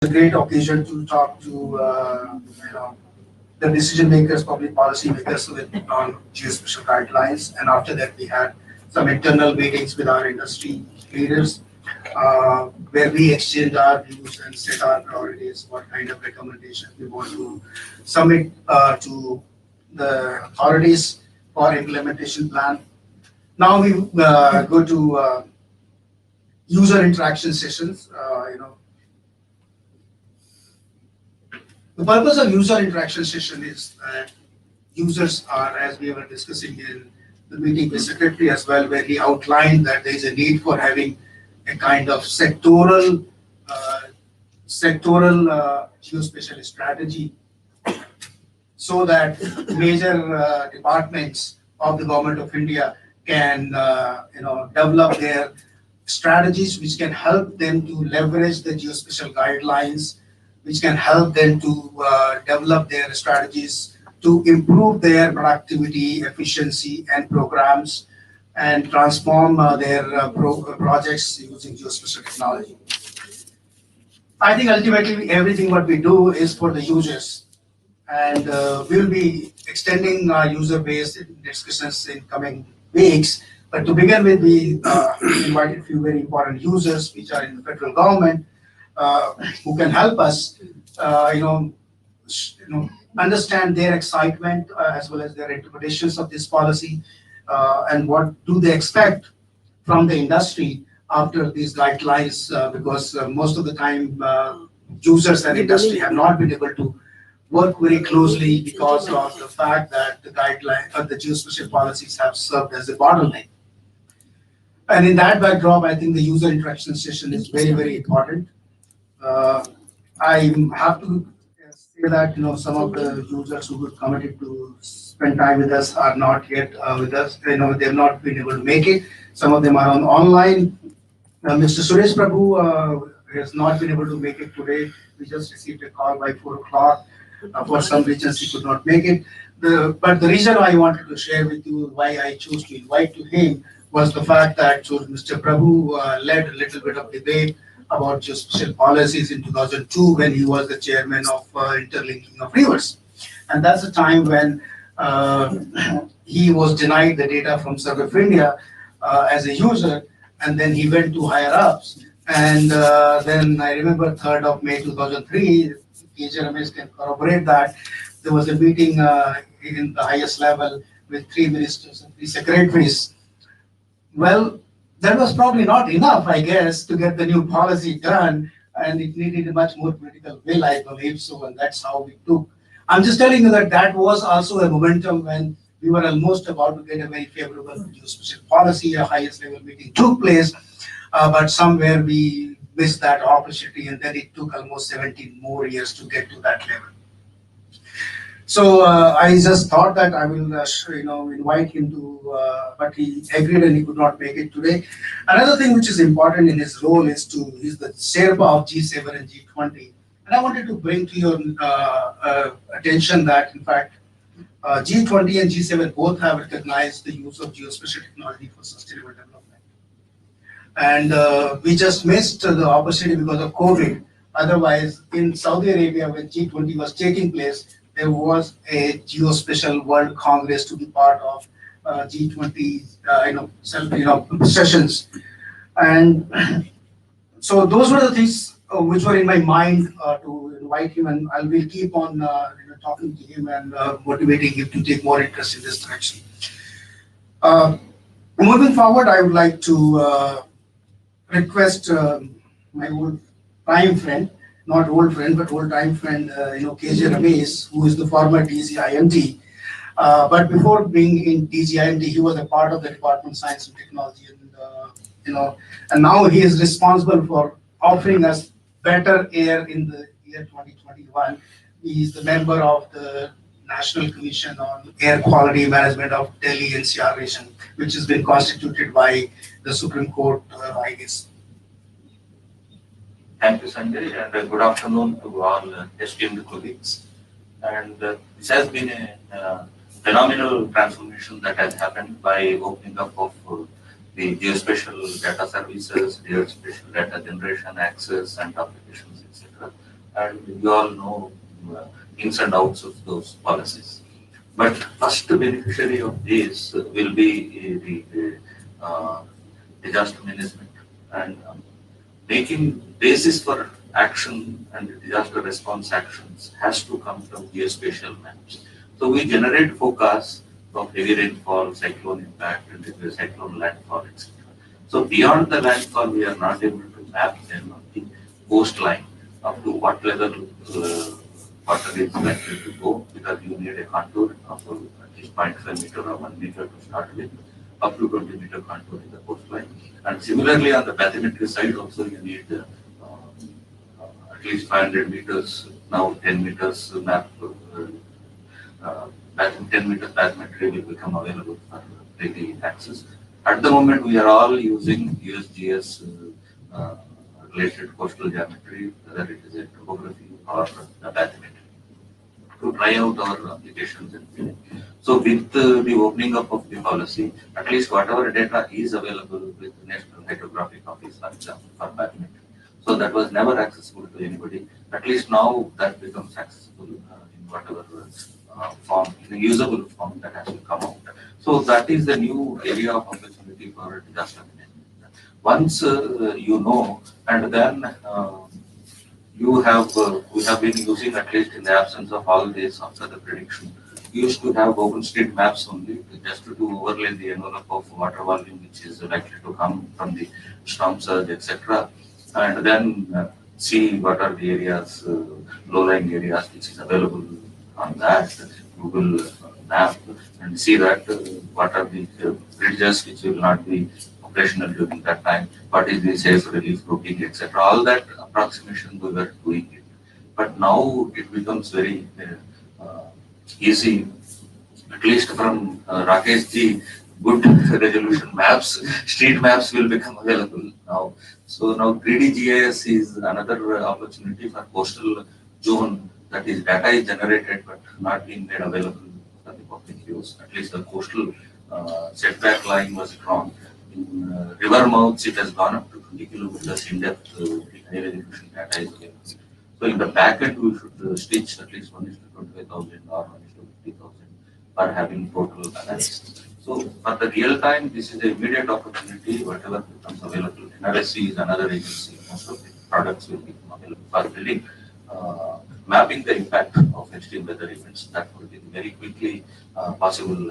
a great occasion to talk to the decision makers, public policy makers on geospatial guidelines. And after that, we had some internal meetings with our industry leaders where we exchange our views and set our priorities, what kind of recommendations we want to submit to the authorities for implementation plan. Now we go to user interaction sessions. The purpose of user interaction session is that users are, as we were discussing in the meeting with secretary as well, where he outlined that there is a need for having a kind of sectoral geospatial strategy, so that major departments of the government of India can develop their strategies which can help them to leverage the geospatial guidelines, which can help them to develop their strategies to improve their productivity, efficiency, and programs, and transform their projects using geospatial technology. I think ultimately everything what we do is for the users, and we'll be extending our user base in discussions in coming weeks. But to begin with, we invited a few very important users which are in the federal government who can help us, understand their excitement as well as their interpretations of this policy, and what do they expect from the industry after these guidelines, because most of the time users and industry have not been able to work very closely because of the fact that the guideline or the geospatial policies have served as a bottleneck. And in that backdrop, I think the user interaction session is very, very important. I have to say that some of the users who would committed to spend time with us are not yet with us. They have not been able to make it. Some of them are online. Mr. Suresh Prabhu has not been able to make it today. We just received a call by 4 o'clock. For some reasons, he could not make it. But the reason I wanted to share with you why I chose to invite to him was the fact that Mr. Prabhu led a little bit of debate about geospatial policies in 2002 when he was the chairman of Interlinking of Rivers. And that's the time when he was denied the data from Survey of India as a user, and then he went to higher ups. And then I remember 3rd of May 2003, KJ Ramesh can corroborate that, there was a meeting in the highest level with 3 ministers and 3 secretaries. Well, that was probably not enough, I guess, to get the new policy done, and it needed a much more political will, I believe so, and that's how we took. I'm just telling you that that was also a momentum when we were almost about to get a very favorable geospatial policy. A highest level meeting took place, but somewhere we missed that opportunity, and then it took almost 17 more years to get to that level. So I just thought that I will, invite him to, but he agreed and he could not make it today. Another thing which is important in his role is he's the Sherpa of G7 and G20. And I wanted to bring to your attention that, in fact, G20 and G7 both have recognized the use of geospatial technology for sustainable development. And we just missed the opportunity because of COVID. Otherwise, in Saudi Arabia, when G20 was taking place, there was a geospatial World Congress to be part of G20, sessions, and so those were the things which were in my mind to invite him, and I will keep on talking to him and motivating him to take more interest in this direction. Moving forward, I would like to request my old time friend, not old friend, but old time friend, KJ Ramesh, who is the former DGIMT. But before being in DGIMT, he was a part of the Department of Science and Technology, and now he is responsible for offering us better air in the year 2021. He is the member of the National Commission on Air Quality Management of Delhi NCR region, which has been constituted by the Supreme Court, I guess. Thank you, Sanjay, and good afternoon to all esteemed colleagues. And this has been a phenomenal transformation that has happened by opening up of the geospatial data services, geospatial data generation, access, and applications, etc. and you all know uh, ins and outs of those policies. But first beneficiary of this will be the disaster management, and making basis for action and disaster response actions has to come from geospatial maps. So we generate forecasts of heavy rainfall, cyclone impact, and the cyclone landfall, etc. So beyond the landfall, we are not able to map them on the coastline up to what level water is likely to go, because you need a contour of at least 0.5 meter or 1 meter to start with, up to 20-meter contour in the coastline. And similarly, on the bathymetry side, also you need at least 500 meters, now 10 meters map. 10 meters bathymetry will become available for daily access. At the moment, we are all using USGS related coastal geometry, whether it is a topography or the bathymetry, to try out our applications in field. So with the opening up of the policy, at least whatever data is available with the National Hydrographic Office, for example, for bathymetry. So that was never accessible to anybody. At least now that becomes accessible in whatever form, in a usable form that has to come out. So that is the new area of opportunity for disaster management. Once you know, and then we have been using, at least in the absence of all this after the prediction, we used to have OpenStreetMaps only, just to overlay the envelope of water volume which is likely to come from the storm surge, etc. And then see what are the areas, low-lying areas which is available on that Google map, and see that what are the bridges which will not be operational during that time, what is the safe relief routing, etc. All that approximation we were doing it. But now it becomes very easy, at least from Rakesh ji, good resolution maps, street maps will become available now. So now 3D GIS is another opportunity for coastal zone, that is data is generated but not being made available for the public use. At least the coastal setback line was drawn. In river mouths, it has gone up to 20 kilometers in depth. High resolution data is available. So in the back end, we should stitch at least 1 is to 25,000 or 1 is to 50,000 for having total analysis. So for the real time, this is the immediate opportunity, whatever becomes available. NRSC is another agency. Most of the products will become available for building, mapping the impact of extreme weather events. That would be very quickly possible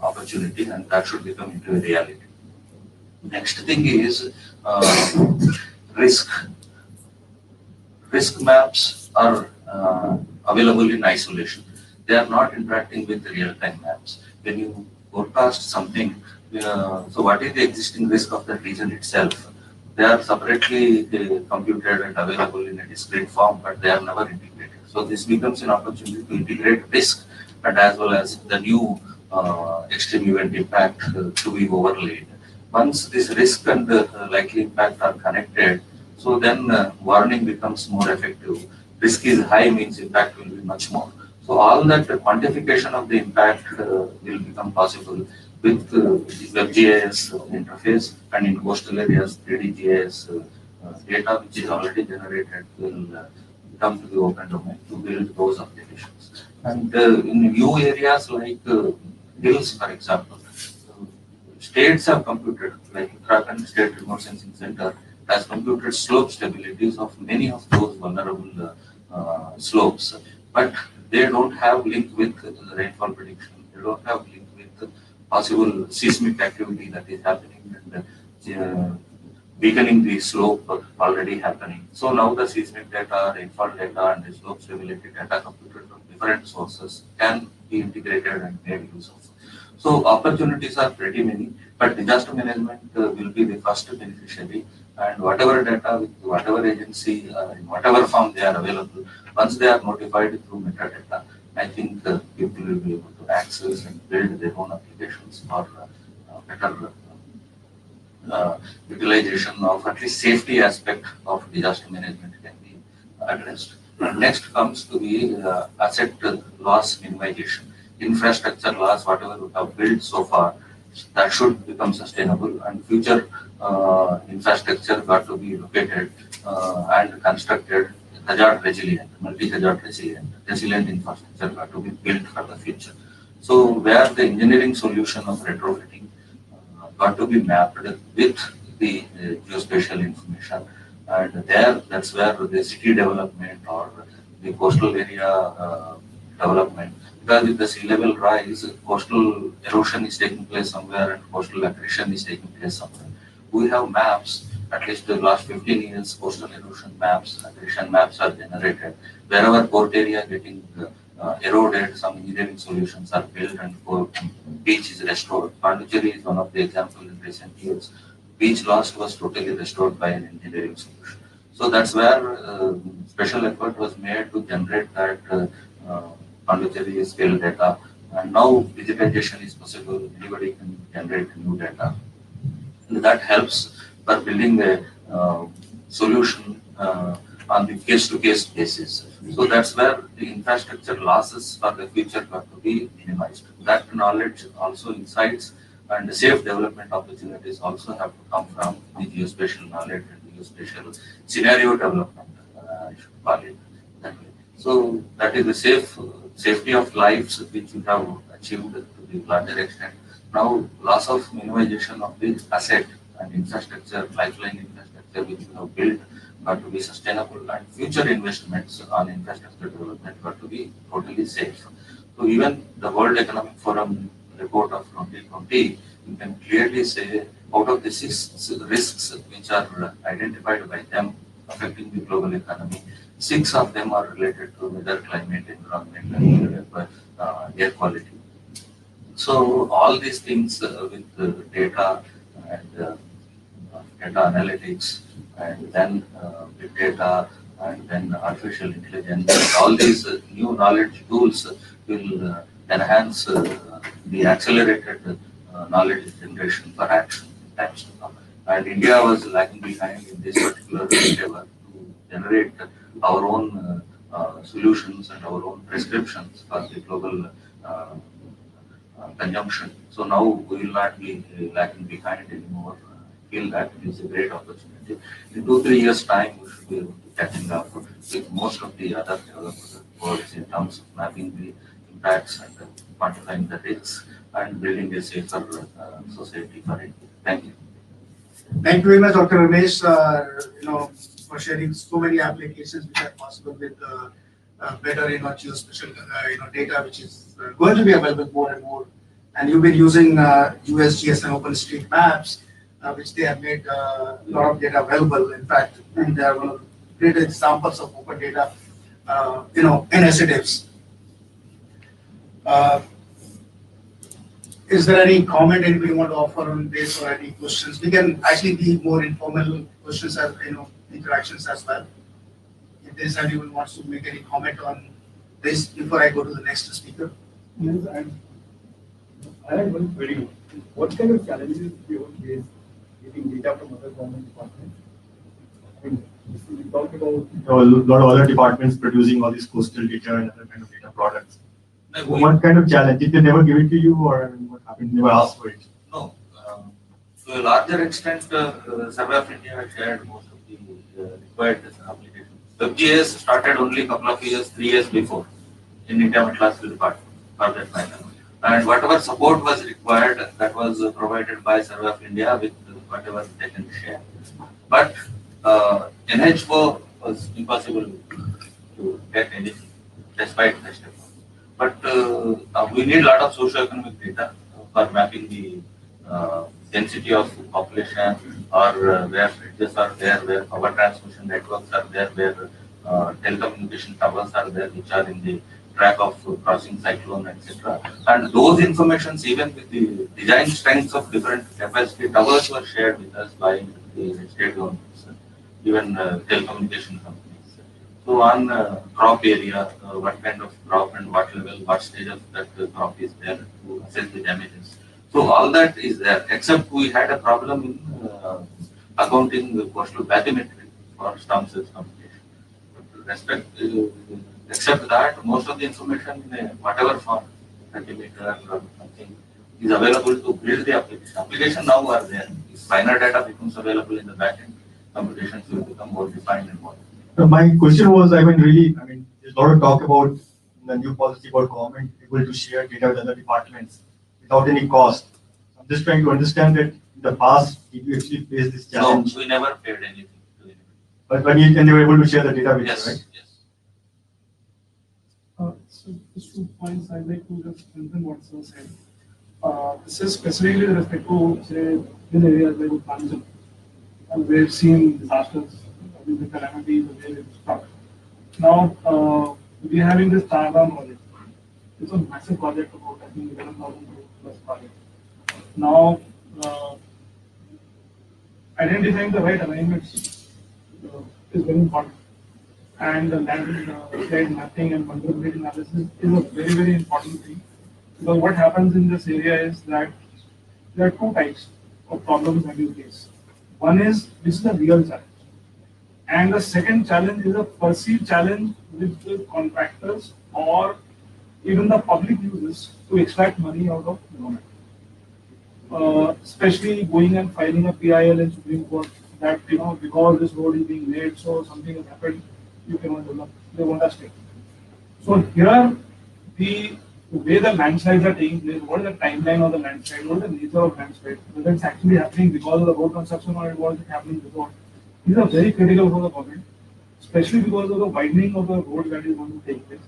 opportunity, and that should become into a reality. Next thing is risk. Risk maps are available in isolation. They are not interacting with the real-time maps. When you forecast something, so what is the existing risk of the region itself? They are separately computed and available in a discrete form, but they are never integrated. So this becomes an opportunity to integrate risk and as well as the new extreme event impact to be overlaid. Once this risk and likely impact are connected, so then warning becomes more effective. Risk is high means impact will be much more. So all that quantification of the impact will become possible with WebGIS interface, and in coastal areas 3D GIS data which is already generated will come to the open domain to build those applications. And in new areas like hills, for example, states have computed, like Uttarakhand State Remote Sensing Center has computed slope stabilities of many of those vulnerable slopes, but they don't have link with the rainfall prediction. They don't have link with possible seismic activity that is happening, and weakening the slope already happening. So now the seismic data, rainfall data, and the slope stability data computed from different sources can be integrated and made use of. So opportunities are pretty many, but disaster management will be the first beneficiary, and whatever data with whatever agency in whatever form they are available, once they are notified through metadata, I think people will be able to access and build their own applications for better utilization of at least safety aspect of disaster management can be addressed. And next comes to the asset loss minimization. Infrastructure loss, whatever we have built so far, that should become sustainable, and future infrastructure got to be located and constructed hazard resilient, multi-hazard resilient infrastructure got to be built for the future. So where the engineering solution of retrofitting got to be mapped with the geospatial information, and there that's where the city development or the coastal area development, because with the sea level rise, coastal erosion is taking place somewhere and coastal aggression is taking place somewhere. We have maps, at least the last 15 years, coastal erosion maps, aggression maps are generated. Wherever port area getting eroded, some engineering solutions are built and beach is restored. Pondicherry is one of the examples in recent years. Beach lost was totally restored by an engineering solution. So that's where special effort was made to generate that Pondicherry scale data. And now digitization is possible. Anybody can generate new data. And that helps for building a solution on the case-to-case basis. So that's where the infrastructure losses for the future got to be minimized. That knowledge also insights and the safe development opportunities also have to come from the geospatial knowledge and geospatial scenario development, I should call it that way. So that is the safety of lives which we have achieved to the larger extent. Now, loss of minimization of the asset and infrastructure, lifeline infrastructure which we have built got to be sustainable, and future investments on infrastructure development got to be totally safe. So even the World Economic Forum report of 2020, you can clearly say out of the 6 risks which are identified by them affecting the global economy, 6 of them are related to weather, climate, environment, and air quality. So all these things with data and data analytics and then big data and then artificial intelligence, all these new knowledge tools will enhance the accelerated knowledge generation for action in times to come. And India was lagging behind in this particular endeavor to generate our own solutions and our own prescriptions for the global consumption. So now we will not be lagging behind anymore. I feel that it is a great opportunity. In 2-3 years' time, we should be able to catching up with most of the other developers worlds in terms of mapping the impacts and quantifying the risks and building a safer society for it. Thank you. Thank you very much, Dr. Ramesh, for sharing so many applications which are possible with better, geospatial, data which is going to be available more and more. And you've been using USGS and OpenStreetMaps, which they have made a lot of data available. In fact, and they are one of the great examples of open data, initiatives. Is there any comment anybody want to offer on this or any questions? We can actually be more informal questions as interactions as well. If there's anyone who wants to make any comment on this before I go to the next speaker. Yes, I have one query. What kind of challenges do you face getting data from other government departments? I mean, we talked about a lot of other departments producing all these coastal data and other kind of data products. What kind of challenge? Did they never give it to you, or what happened? Never asked for it? No. To a larger extent, Survey of India shared most of the required applications. WGS started only a couple of years, 3 years before in India Meteorological Department for that matter. And whatever support was required, that was provided by Survey of India with whatever they can share. But NH4 was impossible to get anything despite the step. But we need a lot of socio-economic data for mapping the density of population or where bridges are there, where power transmission networks are there, where telecommunication towers are there, which are in the track of crossing cyclone, etc. And those informations, even with the design strengths of different capacity towers, were shared with us by the state governments, even telecommunication companies. So on crop area, what kind of crop and what level, what stage of that crop is there to assess the damages. So all that is there, except we had a problem in accounting the coastal bathymetry for storm surge computation. Except that, most of the information in whatever form, centimeter or something, is available to build the application. Application now are there. If finer data becomes available in the backend, computations will become more defined and more. My question was, there's a lot of talk about the new policy about government able to share data with other departments without any cost. I'm just trying to understand that in the past, did you actually face this No, challenge? we never paid anything to anybody. And they were able to share the data with you, Yes, right? yes. So just 2 points I'd like to just strengthen what Sir said. This is specifically with respect to, say, in areas like Uttaranchal, and we've seen disasters, with the calamities, the way it's struck. Now, we're having this Taragram project. It's a massive project, about, I think, 11,000 crore plus project. Now, uh, identifying the right alignments is very important. And the land slide mapping and vulnerability analysis is a very, very important thing. Because what happens in this area is that there are two types of problems that you face. One is this is a real challenge. And the second challenge is a perceived challenge with the contractors or even the public users to extract money out of government. Especially going and filing a PIL in Supreme Court that because this road is being made, so something has happened, you cannot develop. They want us to. So here, the way the landslides are taking place, what is the timeline of the landslide, what is the nature of landslide, whether it's actually happening because of the road construction or it was happening before. These are very critical for the government, especially because of the widening of the road that is going to take place.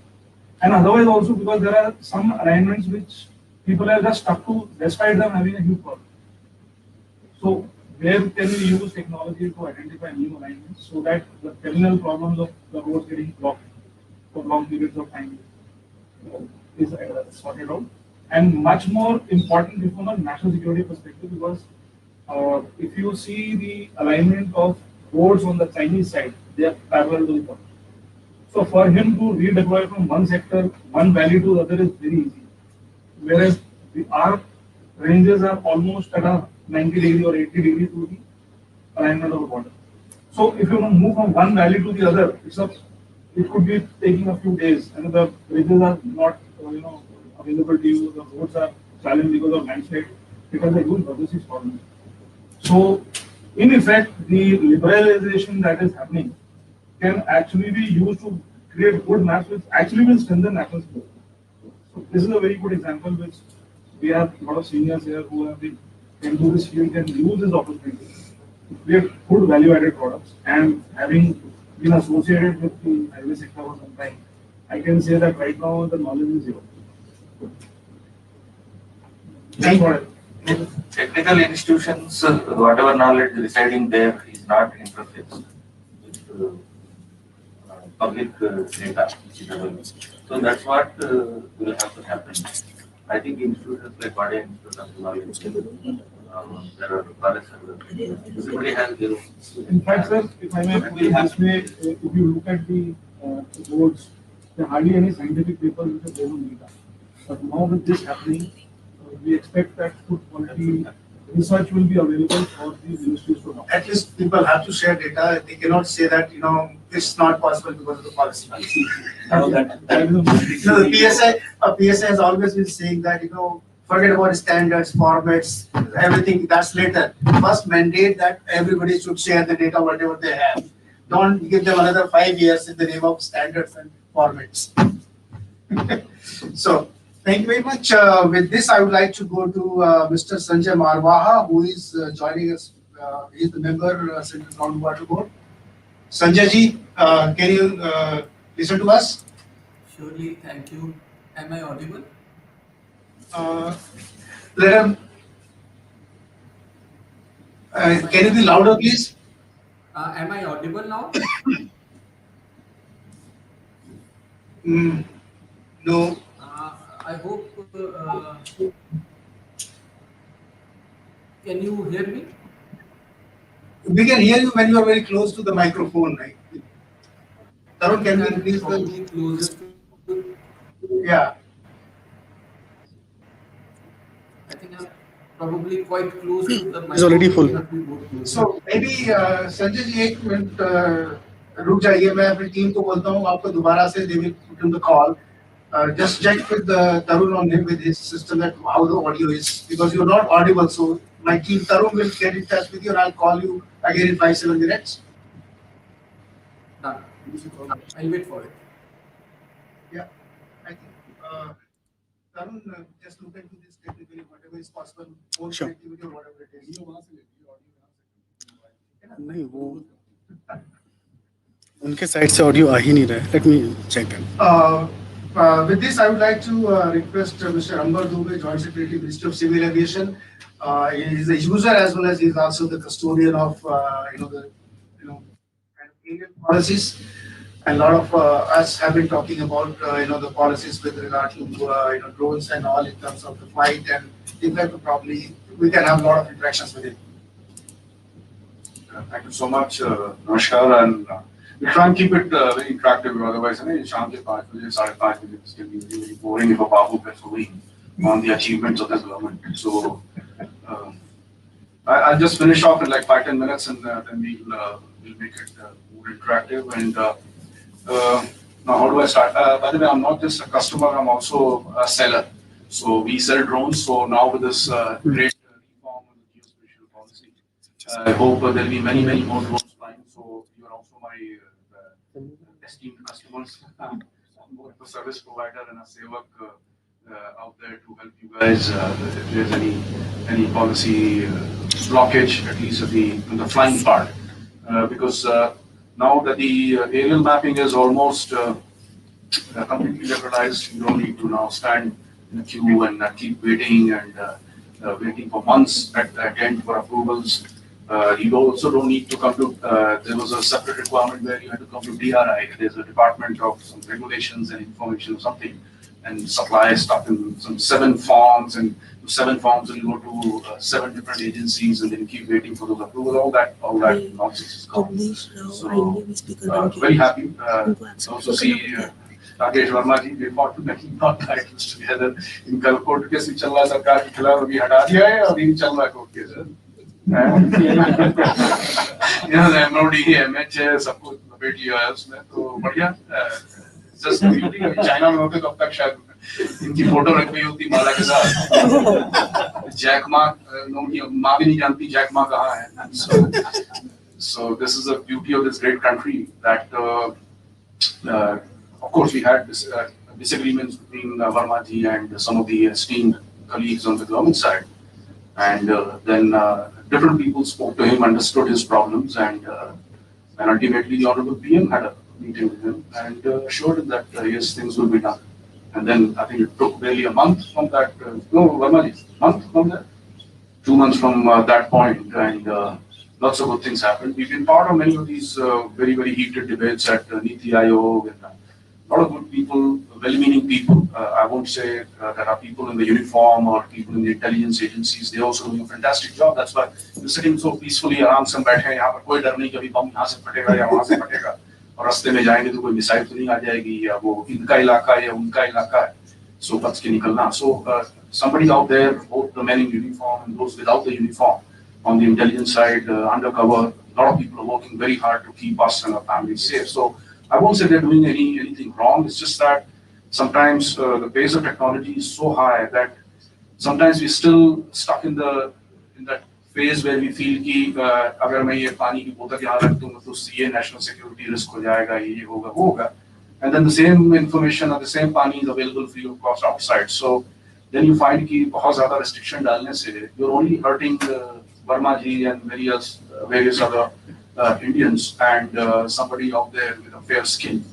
And otherwise also because there are some alignments which people are just stuck to despite them having a huge problem. So where can we use technology to identify new alignments so that the terminal problems of the roads getting blocked for long periods of time is sorted out? And much more importantly from a national security perspective, because if you see the alignment of roads on the Chinese side, they are parallel to each other. So for him to redeploy from one sector, one valley to the other is very easy. Whereas our ranges are almost at a 90 degree or 80 degree to the alignment of the border. So if you move from one valley to the other, it could be taking a few days, and the bridges are not available to you. The roads are challenged because of landslide. It has a huge logistics problem. So in effect, the liberalization that is happening can actually be used to create good maps which actually will strengthen national security. So this is a very good example which we have a lot of seniors here who have been into this field can use this opportunity to create good value-added products. And having been associated with the highway sector for some time, I can say that right now the knowledge is zero. Thank That's what Technical institutions, whatever knowledge residing there is not interfaced with public data which is available. So that's what will have to happen. I think institutions like Body Institute of Knowledge, there are forest everybody has their own. In fact, sir, if I may put it this way, if you look at the boards, there are hardly any scientific papers which are based on data. But now with this happening, we expect that good quality research will be available for the ministries to know. At least people have to share data. They cannot say that, it's not possible because of the policy. That is a The PSI has always been saying that, forget about standards, formats, everything, that's later. First mandate that everybody should share the data, whatever they have. Don't give them another 5 years in the name of standards and formats. So, thank you very much. With this, I would like to go to Mr. Sanjay Marwaha, who is joining us. He is the member, Central Groundwater Board. Sanjay ji, can you listen to us? Surely, thank you. Am I audible? Let him, can you be louder, please? Am I audible now? No. I hope. Can you hear me? We can hear you when you are very close to the microphone, right? Tarun, can we please? Probably closer to. Yeah. I think I'm probably quite close to the microphone. It's already full. So maybe Sanjay ji एक minute रुक जाइए मैं अपनी team को बोलता हूँ आपको दोबारा से they will put in the call. Just check with Tarun on him with his system that how the audio is because you're not audible. So my team Tarun will get in touch with you and I'll call you again in 5-7 minutes. Done. You should follow. I'll wait for it. Yeah, I think, Tarun, just look into this technically, whatever is possible, phone Sure. connectivity or whatever it is. Video वहाँ से लेती है, audio यहाँ से। नहीं वो उनके side से ऑडियो आ ही नहीं रहा है. Let me check that. With this, I would like to request Mr. Ambar Dubey, Joint Secretary, Ministry of Civil Aviation. He is a user as well as he is also the custodian of the kind of Indian policies. And a lot of us have been talking about the policies with regard to drones and all in terms of the flight and things like that. Probably we can have a lot of interactions with him. Thank you so much, Namaskar, and we try and keep it very interactive. Otherwise, शाम के 5 बजे 5:30 बजे this can be very boring if a babu gets going on the achievements of this government. So I'll just finish off in like 5-10 minutes, and then we'll make it more interactive. And now, how do I start? By the way, I'm not just a customer; I'm also a seller. So we sell drones. So now with this great reform of the geospatial policy, I hope there'll be many, many more drones flying. So you're also my esteemed customers. I'm both a service provider and a sevak out there to help you guys if there's any policy blockage, at least in the flying part. Because now that the aerial mapping is almost completely liberalized, you don't need to now stand in a queue and keep waiting and waiting for months at the end for approvals. You also don't need to come to, there was a separate requirement where you had to come to DRI. There's a department of some regulations and information or something, and supply stuff in some 7 forms, and 7 forms will go to 7 different agencies, and then keep waiting for those approvals. All that nonsense is gone. So, very happy. Also see Rakesh Verma ji, we fought to making not titles together in कल court case भी चल रहा है, सरकार के खिलाफ अभी हटा दिया है, अभी चल रहा है court case. the MOD, MH है, सबको लपेट लिया है उसमें, तो बढ़िया. Just चाइना में होते कब तक शायद इनकी फोटो रख गई होती माला के साथ. जैक मा, उनकी माँ भी नहीं जानती जैक मा कहाँ है. So this is the beauty of this great country that of course we had this disagreements between Verma ji and some of the esteemed colleagues on the government side, and then different people spoke to him, understood his problems, and ultimately the Honorable PM had a meeting with him and assured him that yes, things will be done. And then I think it took barely a month from that. No, Verma ji, month from that, 2 months from that point, and lots of good things happened. We've been part of many of these very, very heated debates at Niti Aayog, and a lot of good people, well-meaning people. I won't say there are people in the uniform or people in the intelligence agencies. They're also doing a fantastic job. That's why we're sitting so peacefully around some बैठे हैं यहाँ पर कोई डर नहीं कि अभी बम यहाँ से फटेगा या वहाँ से फटेगा और रास्ते में जाएंगे तो कोई मिसाइल तो नहीं आ जाएगी या वो इनका इलाका है या उनका इलाका है. So बच के निकलना. So somebody out there, both the men in uniform and those without the uniform, on the intelligence side, undercover, a lot of people are working very hard to keep us and our families safe. So I won't say they're doing anything wrong. It's just that sometimes the pace of technology is so high that sometimes we're still stuck in that phase where we feel कि अगर मैं ये पानी की बोतल यहाँ रख दूँगा तो ये national security risk हो जाएगा, ये होगा, वो होगा. And then the same information or the same pani is available free of cost outside. So then you find कि बहुत ज़्यादा restriction डालने से you're only hurting Verma ji and various other Indians, and somebody out there with a fair skin,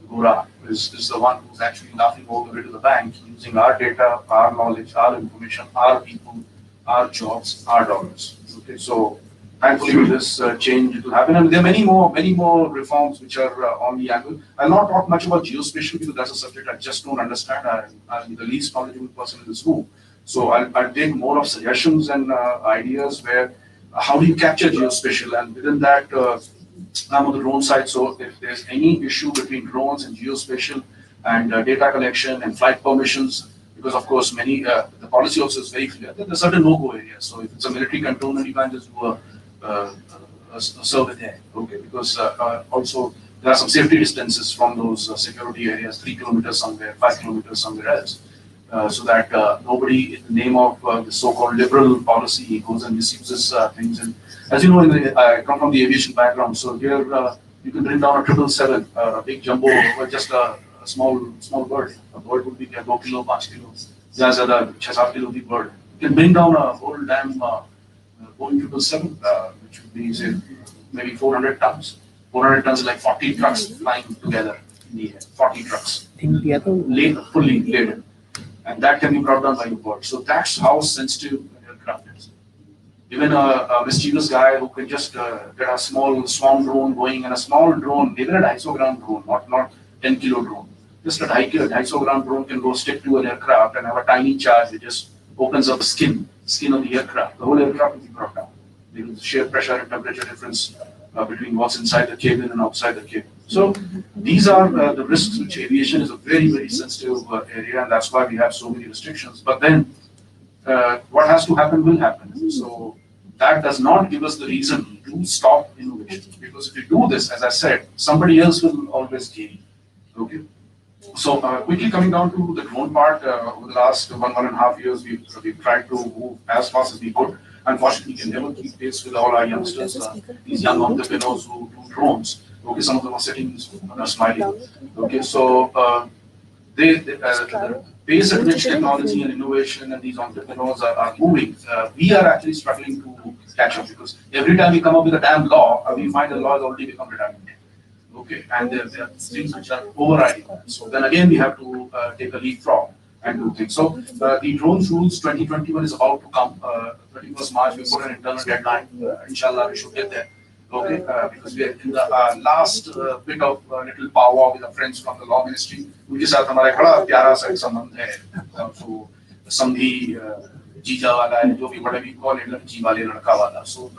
Gora, is the one who's actually laughing all the way to the bank using our data, our knowledge, our information, our people, our jobs, our dollars. Okay, so thankfully with this change it will happen, and there are many more reforms which are on the angle. I'll not talk much about geospatial because that's a subject I just don't understand. I'm the least knowledgeable person in this room. So I'll take more of suggestions and ideas where how do you capture geospatial, and within that I'm on the drone side. So if there's any issue between drones and geospatial and data collection and flight permissions, because of course the policy also is very clear that there's certain no-go areas. So if it's a military cantonment, you can't just do a survey there, okay? Because also there are some safety distances from those security areas, 3 kilometers somewhere, 5 kilometers somewhere else. So that nobody, in the name of the so-called liberal policy, goes and misuses things. And as you know, I come from the aviation background, so here You can bring down a 777, a big jumbo, or just a small bird. A bird would be 2 kilo, 5 kilo, ज़्यादा 6-7 kilo की bird. You can bring down a whole damn Boeing 777, which would be say maybe 400 tons. 400 tons is like 40 trucks flying together in the air. 40 trucks, fully laden, and that can be brought down by a bird. So that's how sensitive an aircraft is. Even a mischievous guy who can just get a small swarm drone going, and a small drone, even a 250 gram drone, not 10 kilo drone. Just a 250 gram drone can go stick to an aircraft and have a tiny charge that just opens up the skin of the aircraft. The whole aircraft will be brought down because the sheer pressure and temperature difference between what's inside the cabin and outside the cabin. So these are the risks which aviation is a very sensitive area, and that's why we have so many restrictions. But then what has to happen will happen. So that does not give us the reason to stop innovation, because if we do this, as I said, somebody else will always gain. Okay. So quickly coming down to the drone part, over the last 1.5 years, we've tried to move as fast as we could. Unfortunately, we can never keep pace with all our youngsters, these young entrepreneurs who do drones. Okay, some of them are sitting and are smiling. Okay, so the pace at which technology and innovation and these entrepreneurs are moving, we are actually struggling to catch up, because every time we come up with a damn law, we find the law has already become redundant. Okay, and there are things which are overriding. So then again, we have to take a leapfrog and do things. So the drones rules 2021 is about to come. 31st March, we put an internal deadline. Inshallah, we should get there. Okay, because we are in the last bit of little powwow with our friends from the law ministry. उनके साथ हमारा बड़ा प्यारा सा संबंध है. So संधि जीजा वाला है, जो भी बड़े भी कॉल है जी वाले लड़का वाला. So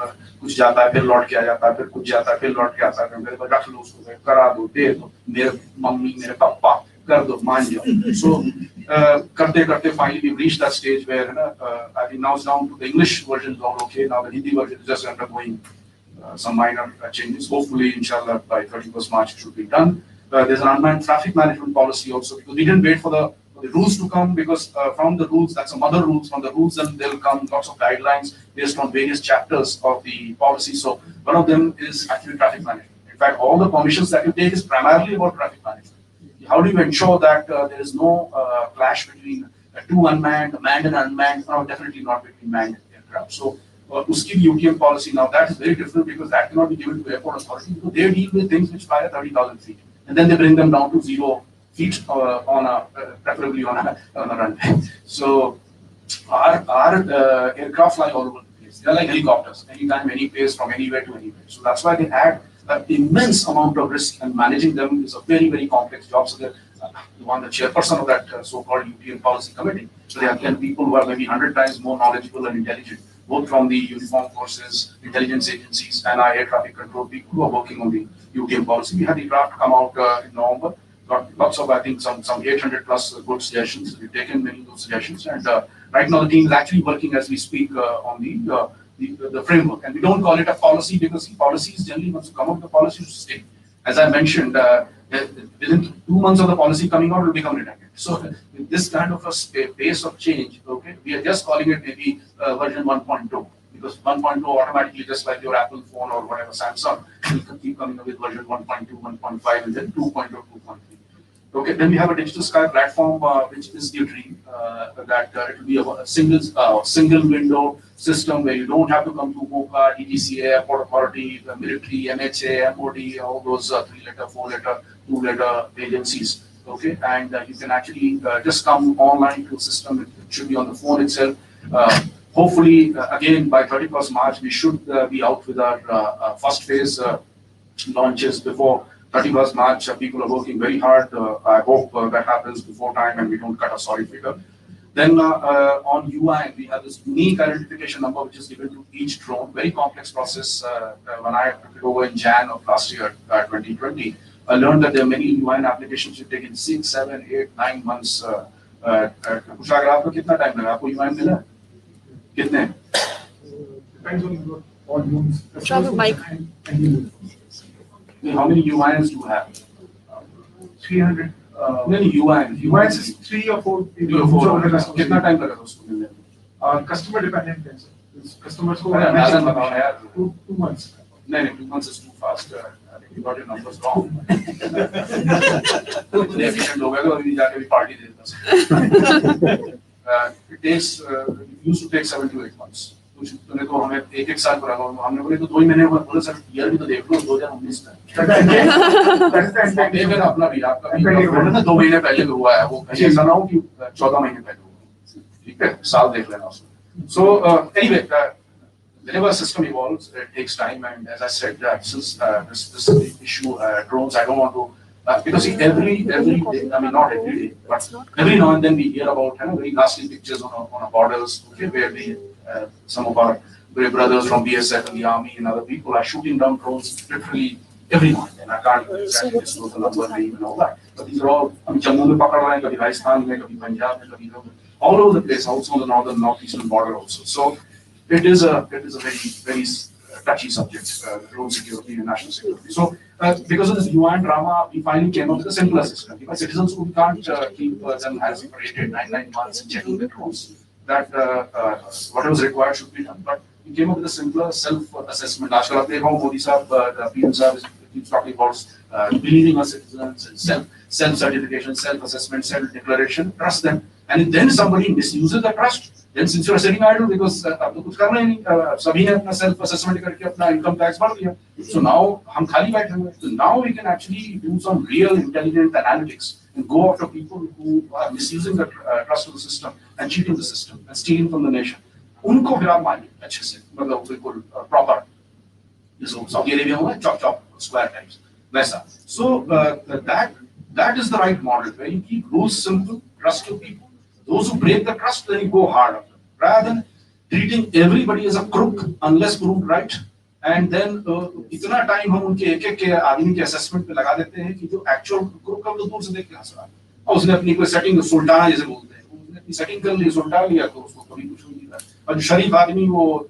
कुछ जाता है फिर लौट के आ जाता है, फिर कुछ जाता है फिर लौट के आता है. मेरे को रख लो उसको, करा दो, दे दो. मेरे मम्मी, मेरे पापा कर दो, मान जाओ. So करते करते finally we reached that stage where I think now it's down to the English version is all okay. Now the Hindi version is just undergoing some minor changes. Hopefully, inshallah, by 31st March it should be done. There's an unmanned traffic management policy also, because we didn't wait for the rules to come, because from the rules, that's some other rules. From the rules, then there'll come lots of guidelines based on various chapters of the policy. So one of them is actually traffic management. In fact, all the permissions that you take is primarily about traffic management. How do you ensure that there is no clash between two unmanned, manned and unmanned? No, definitely not between manned aircraft. So uski UTM policy now, that is very different, because that cannot be given to airport authority, because they deal with things which fly at 30,000 feet, and then they bring them down to 0 feet preferably on a runway. So our aircraft fly all over the place. They are like helicopters, anytime, any place, from anywhere to anywhere. So that's why they add an immense amount of risk, and managing them is a very complex job. So that the chairperson of that so-called UTM policy committee, so there are 10 people who are maybe 100 times more knowledgeable and intelligent, both from the uniformed forces, intelligence agencies, and our air traffic control people who are working on the UTM policy. We had the draft come out in November. Got lots of, I think, some 800 plus good suggestions. We've taken many of those suggestions, and right now the team is actually working as we speak on the framework. And we don't call it a policy, because policies generally, once you come up with the policy, to stay. As I mentioned, within 2 months of the policy coming out, it will become redundant. So with this kind of a pace of change, okay, we are just calling it maybe version 1.2, because 1.2 automatically, just like your Apple phone or whatever, Samsung, will keep coming up with version 1.2, 1.5, and then 2.0, 2.3. Okay, then we have a digital sky platform, which is the dream, that it will be a single window system where you don't have to come to MOCA, DGCA, Airport Authority, the military, MHA, MOD, all those 3-letter, 4-letter, 2-letter agencies. Okay, and you can actually just come online to the system. It should be on the phone itself. Hopefully, again, by 31st March, we should be out with our first phase launches before 31st March. People are working very hard. I hope that happens before time and we don't cut a sorry figure. Then on UI, we have this unique identification number which is given to each drone. Very complex process. When I took it over in Jan of last year, 2020, I learned that there are many UI applications which take in 6, 7, 8, 9 months. Kushagra आपको कितना time लगा? आपको UI मिला? कितने? Depends on your volumes. Travel bike. How many UIs do you have? 300. Many UIs. UIs is 3 or 4. 3 or 4. कितना time लगा उसको मिलने में? Customer dependent है. Customers को 2 2 months. नहीं 2 months is too fast. You got your numbers wrong. इतने efficient हो गए तो अभी जाके भी party देता है. It takes used to take 7 to 8 months. कुछ तूने तो हमें एक साल पूरा हमने बोले तो 2 ही महीने हुए बोले सर ईयर भी तो देख लो 2019 का देख अपना भी आपका भी बोले ना 2 महीने पहले भी हुआ है वो कहीं ऐसा ना हो कि 14 महीने पहले हुआ ठीक है साल देख लेना उसमें. So anyway whenever a system evolves it takes time and as I said since this issue drones I don't want to because see, every day, I mean not every day, but every now and then we hear about very ghastly pictures on our borders, okay, where some of our brave brothers from BSF and the army and other people are shooting down drones literally every month. And I can't exactly disclose the number, name, and all that. But these are all, I mean, Jammu mein pakad rahe hain, kabhi Rajasthan mein, kabhi Punjab mein, kabhi all over the place, also on the northeastern border also. So it is a very touchy subject, drone security and national security. So because of this UN drama, we finally came up with a simpler system. Because citizens who can't keep them as rated 9 months checking the drones, that whatever is required should be done. But we came up with a simpler self-assessment. Aajkal aap dekho Modi sahab, the PM sahab keeps talking about believing our citizens and self-certification, self-assessment, self-declaration, trust them. And if then somebody misuses the trust, then since you are sitting idle because अब तो कुछ करना ही नहीं सभी ने अपना self assessment करके अपना income tax भर दिया. So now हम खाली बैठे हुए. So now we can actually do some real intelligent analytics and go after people who are misusing the trust of the system and cheating the system and stealing from the nation. उनको फिर आप मारिए अच्छे से मतलब बिल्कुल proper जैसे Saudi Arabia हुआ chop square types वैसा. So that is the right model where you keep rules simple, trust your people. Those who break the trust, then you go hard on them. Rather than treating everybody as a crook unless proved right, and then इतना time हम उनके एक के आदमी के assessment पे लगा देते हैं कि जो actual crook हम लोग दूर से देख के हंस रहा है. और उसने अपनी कोई setting सुल्ताना जैसे बोलते हैं, उसने अपनी setting कर ली सुल्तान लिया तो उसको कभी कुछ नहीं मिला. और जो शरीफ आदमी वो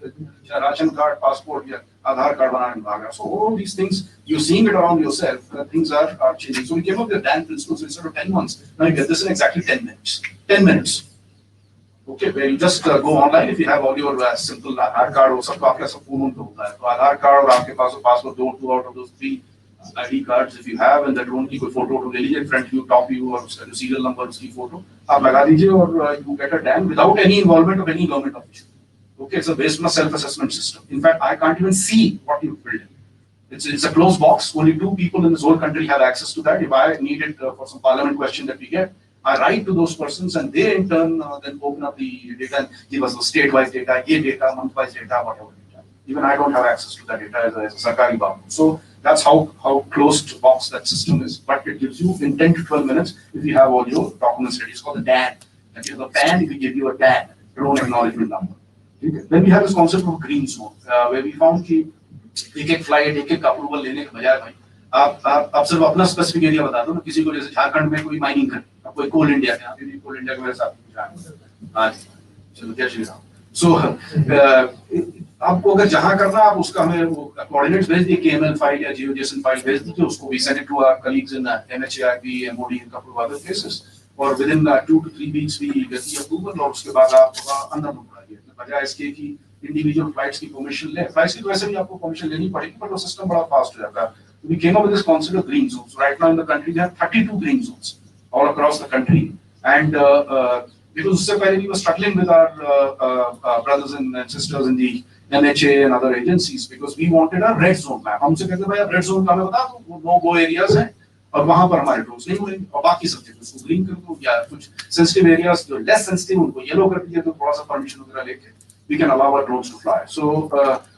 राशन कार्ड, पासपोर्ट या आधार कार्ड बनाने भागा. So all these things you're seeing it around yourself. Things are changing. So we came up with a Dan principle. So instead of 10 months, now you get this in exactly 10 minutes. 10 minutes. Okay, where you just go online if you have all your simple Aadhaar card or सबका आपका सब phone पे होता है. तो Aadhaar card और आपके पास passport two out of those 3 ID cards if you have and the drone की कोई photo ले लीजिए front view, top view और उसका जो serial number उसकी photo आप लगा दीजिए और you get a Dan without any involvement of any government official. Okay, it's based on a self-assessment system. In fact, I can't even see what you've built. It's a closed box. Only 2 people in this whole country have access to that. If I need it for some parliament question that we get, I write to those persons and they in turn then open up the data and give us the state-wise data, year data, month-wise data, whatever data. Even I don't have access to that data as a Sarkari babu. So that's how closed box that system is. But it gives you in 10 to 12 minutes if you have all your documents ready. It's called the DAN. That is the PAN, we give you a DAN, drone acknowledgement number. Then we have this concept of green zone, where we found that एक flight, एक approval लेने के बजाय भाई आप सिर्फ अपना specific area बता दो ना किसी को जैसे झारखंड में कोई mining करे, अब कोई coal India के अभी भी coal India के मेरे साथ जान चलो जय श्री राम. So आपको अगर जहाँ करना आप उसका हमें वो coordinates भेज दिए KML file या GeoJSON file भेज दीजिए उसको we send it to our colleagues in MHAIB, MOD and couple of other places. और within 2 to 3 weeks we get the approval और उसके बाद आप अंदर बढ़ जाइए. बजाय इसके कि इंडिविजुअल फ्लाइट्स की परमिशन ले फ्लाइट्स की वैसे भी आपको परमिशन लेनी पड़ेगी बट वो सिस्टम बड़ा फास्ट हो जाता है. We came up with this concept of green zones. Right now in the country there are 32 green zones all across the country and because उससे पहले we were struggling with our brothers and sisters in the NHA and other agencies because we wanted a red zone map. हमसे कहते भाई आप red zone का हमें बता दो वो no go areas हैं और वहां पर हमारे ड्रोन्स नहीं उड़ेंगे और बाकी सब जगह उसको ग्रीन कर दो या कुछ सेंसिटिव एरियाज जो लेस सेंसिटिव उनको येलो कर दीजिए तो थोड़ा सा परमिशन वगैरह लेके we can allow our drones to fly. So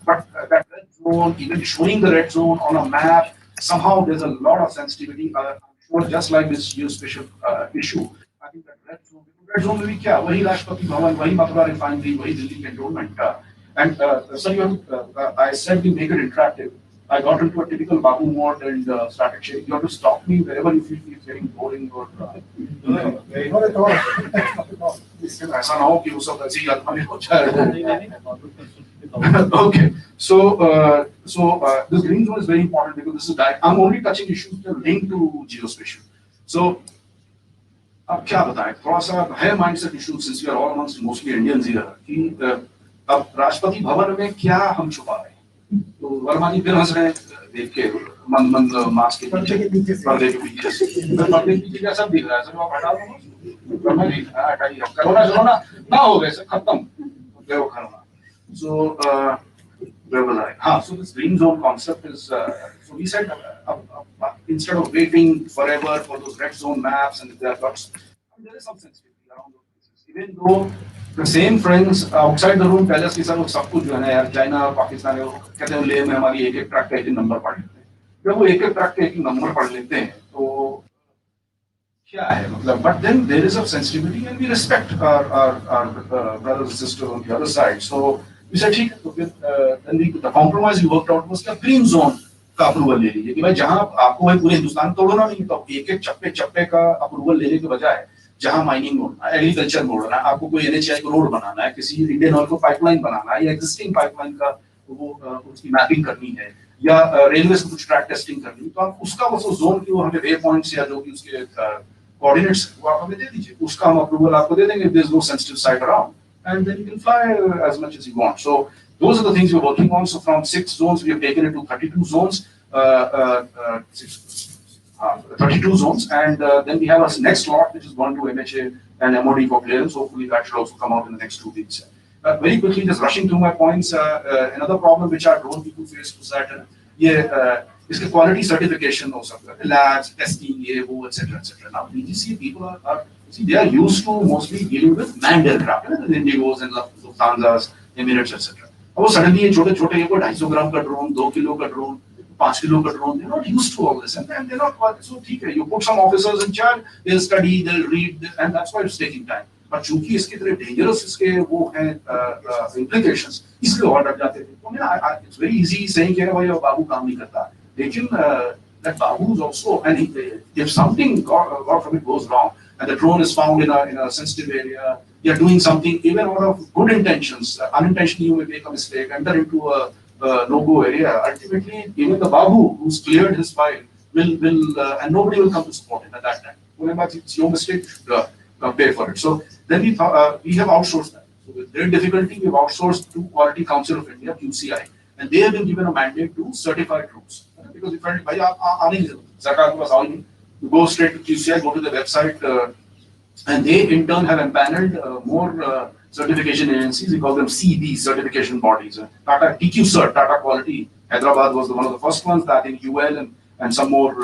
but that red zone, even showing the red zone on a map, somehow there's a lot of sensitivity. I'm sure just like this geospatial issue, I think that red zone में भी क्या वही राष्ट्रपति भवन, वही Mathura refinery, वही Delhi cantonment and sir, I said we make it interactive. I got into a typical Babu mode and started sharing. You have to stop me wherever you feel it's getting boring or. ऐसा ना हो कि वो सब ऐसे ही आत्मा हो जाए. Okay, so this green zone is very important because this is direct. I'm only touching issues that are linked to geospatial. So अब क्या बताएं? थोड़ा सा है mindset issue since we are all amongst mostly Indians here कि अब राष्ट्रपति भवन में क्या हम छुपा रहे हैं? तो वर्मा जी फिर हंस रहे हैं देख के मंद मंद मास्क के पीछे पर्दे के पीछे पर्दे के पीछे क्या सब दिख रहा है, सब आप हटा दो वर्मा जी हटाइए, कोरोना कोरोना ना हो गए सब खत्म गए वो corona. So where was I? So this green zone concept is so we said instead of waiting forever for those red zone maps and there are lots, there is some sensitivity around those places. Even though the same friends outside the room tell us कि sir वो सब कुछ जो है ना यार China Pakistan है वो कहते हैं ले में हमारी एक एक ट्रैक का एक एक नंबर पढ़ लेते हैं. जब वो एक एक ट्रैक का एक एक नंबर पढ़ लेते हैं तो क्या है मतलब, but then there is a sensitivity and we respect our brothers and sisters on the other side. So we said ठीक है तो फिर then the compromise we worked out was क्या green zone का अप्रूवल ले लीजिए कि भाई जहां आपको भाई पूरे हिंदुस्तान तोड़ना नहीं, तो एक एक चप्पे चप्पे का अप्रूवल लेने के बजाय जहां माइनिंग होना है, एग्रीकल्चर होना है, आपको कोई एनएचआई को रोड बनाना है, किसी इंडियन ऑयल को पाइपलाइन बनाना है या एग्जिस्टिंग पाइपलाइन का वो उसकी मैपिंग करनी है या रेलवे से कुछ ट्रैक टेस्टिंग करनी है, तो आप उसका वो जोन की वो हमें वे पॉइंट्स या जो भी उसके कोऑर्डिनेट्स वो आप हमें दे दीजिए, उसका हम अप्रूवल आपको दे देंगे. There is no sensitive site around and then you can fly as much as you want. So those are the things we're working on. So from 6 zones, we have taken it to 32 zones. 32 zones, and then we have a next lot which is gone to MHA and MOD for clearance. Hopefully that should also come out in the next 2 weeks. Very quickly, just rushing through my points. Another problem which our drone people face was that इसके quality certification हो सकता है, labs, testing, ये वो, etc. Now BGC people are see they are used to mostly dealing with manned aircraft, the Indigos and Lufthansa's, Emirates, etc. अब वो suddenly ये छोटे छोटे ये कोई 250 ग्राम का ड्रोन, 2 किलो का ड्रोन, 5 किलो का drone, they're not used to all this, and they're not quite so ठीक है. You put some officers in charge, they'll study, they'll read, and that's why it's taking time. पर चूंकि इसके तरह dangerous इसके वो हैं implications, इसलिए और डर जाते थे. तो मैं it's very easy saying कि भाई बाबू काम नहीं करता, लेकिन that Babu is also, and if something God forbid goes wrong and the drone is found in a sensitive area, you're doing something even out of good intentions, unintentionally you may make a mistake, enter into a no-go area. Ultimately, even the babu who's cleared his file will and nobody will come to support him at that time. It's your mistake, pay for it. So then we have outsourced that. So with great difficulty, we've outsourced to Quality Council of India, QCI, and they have been given a mandate to certify drones. Because if you go straight to QCI, go to the website, and they in turn have empaneled more certification agencies. We call them CB, certification bodies. Tata TQ Cert, Tata Quality, Hyderabad was one of the first ones. I think UL and some more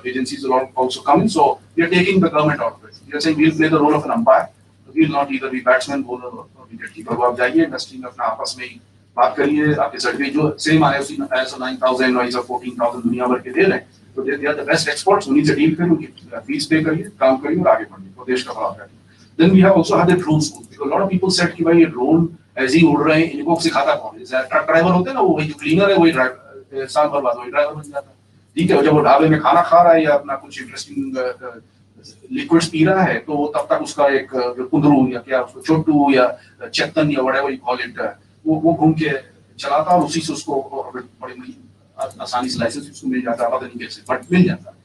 agencies will also come in. So we are taking the government out of it. We are saying we'll play the role of an umpire. We will not either be batsman, bowler, or wicketkeeper. आप जाइए industry में अपना आपस में ही बात करिए, आपके certificate जो सेम ISO 9000 और ISO 14000 दुनिया भर के दे रहे हैं, तो they are the best experts. उन्हीं से डील करिए, उनकी फीस पे करिए, काम करिए और आगे बढ़िए, तो देश का भला करिए. Then we have also had the drone school, because a lot of people said कि भाई ये ड्रोन ऐसे ही उड़ रहे हैं, इनको सिखाता कौन है? जैसे ट्रक ड्राइवर होते हैं ना, वो वही जो क्लीनर है वही ड्राइवर, साल भर बाद वही ड्राइवर बन जाता है. ठीक है, जब वो ढाबे में खाना खा रहा है या अपना कुछ इंटरेस्टिंग लिक्विड्स पी रहा है, तो तब तक उसका एक कुंदरू या क्या उसको छोटू या चेतन या व्हाटएवर यू कॉल इट, वो घूम के चलाता और उसी से उसको बड़ी आसानी से लाइसेंस उसको मिल जाता है, पता नहीं कैसे बट मिल जाता है.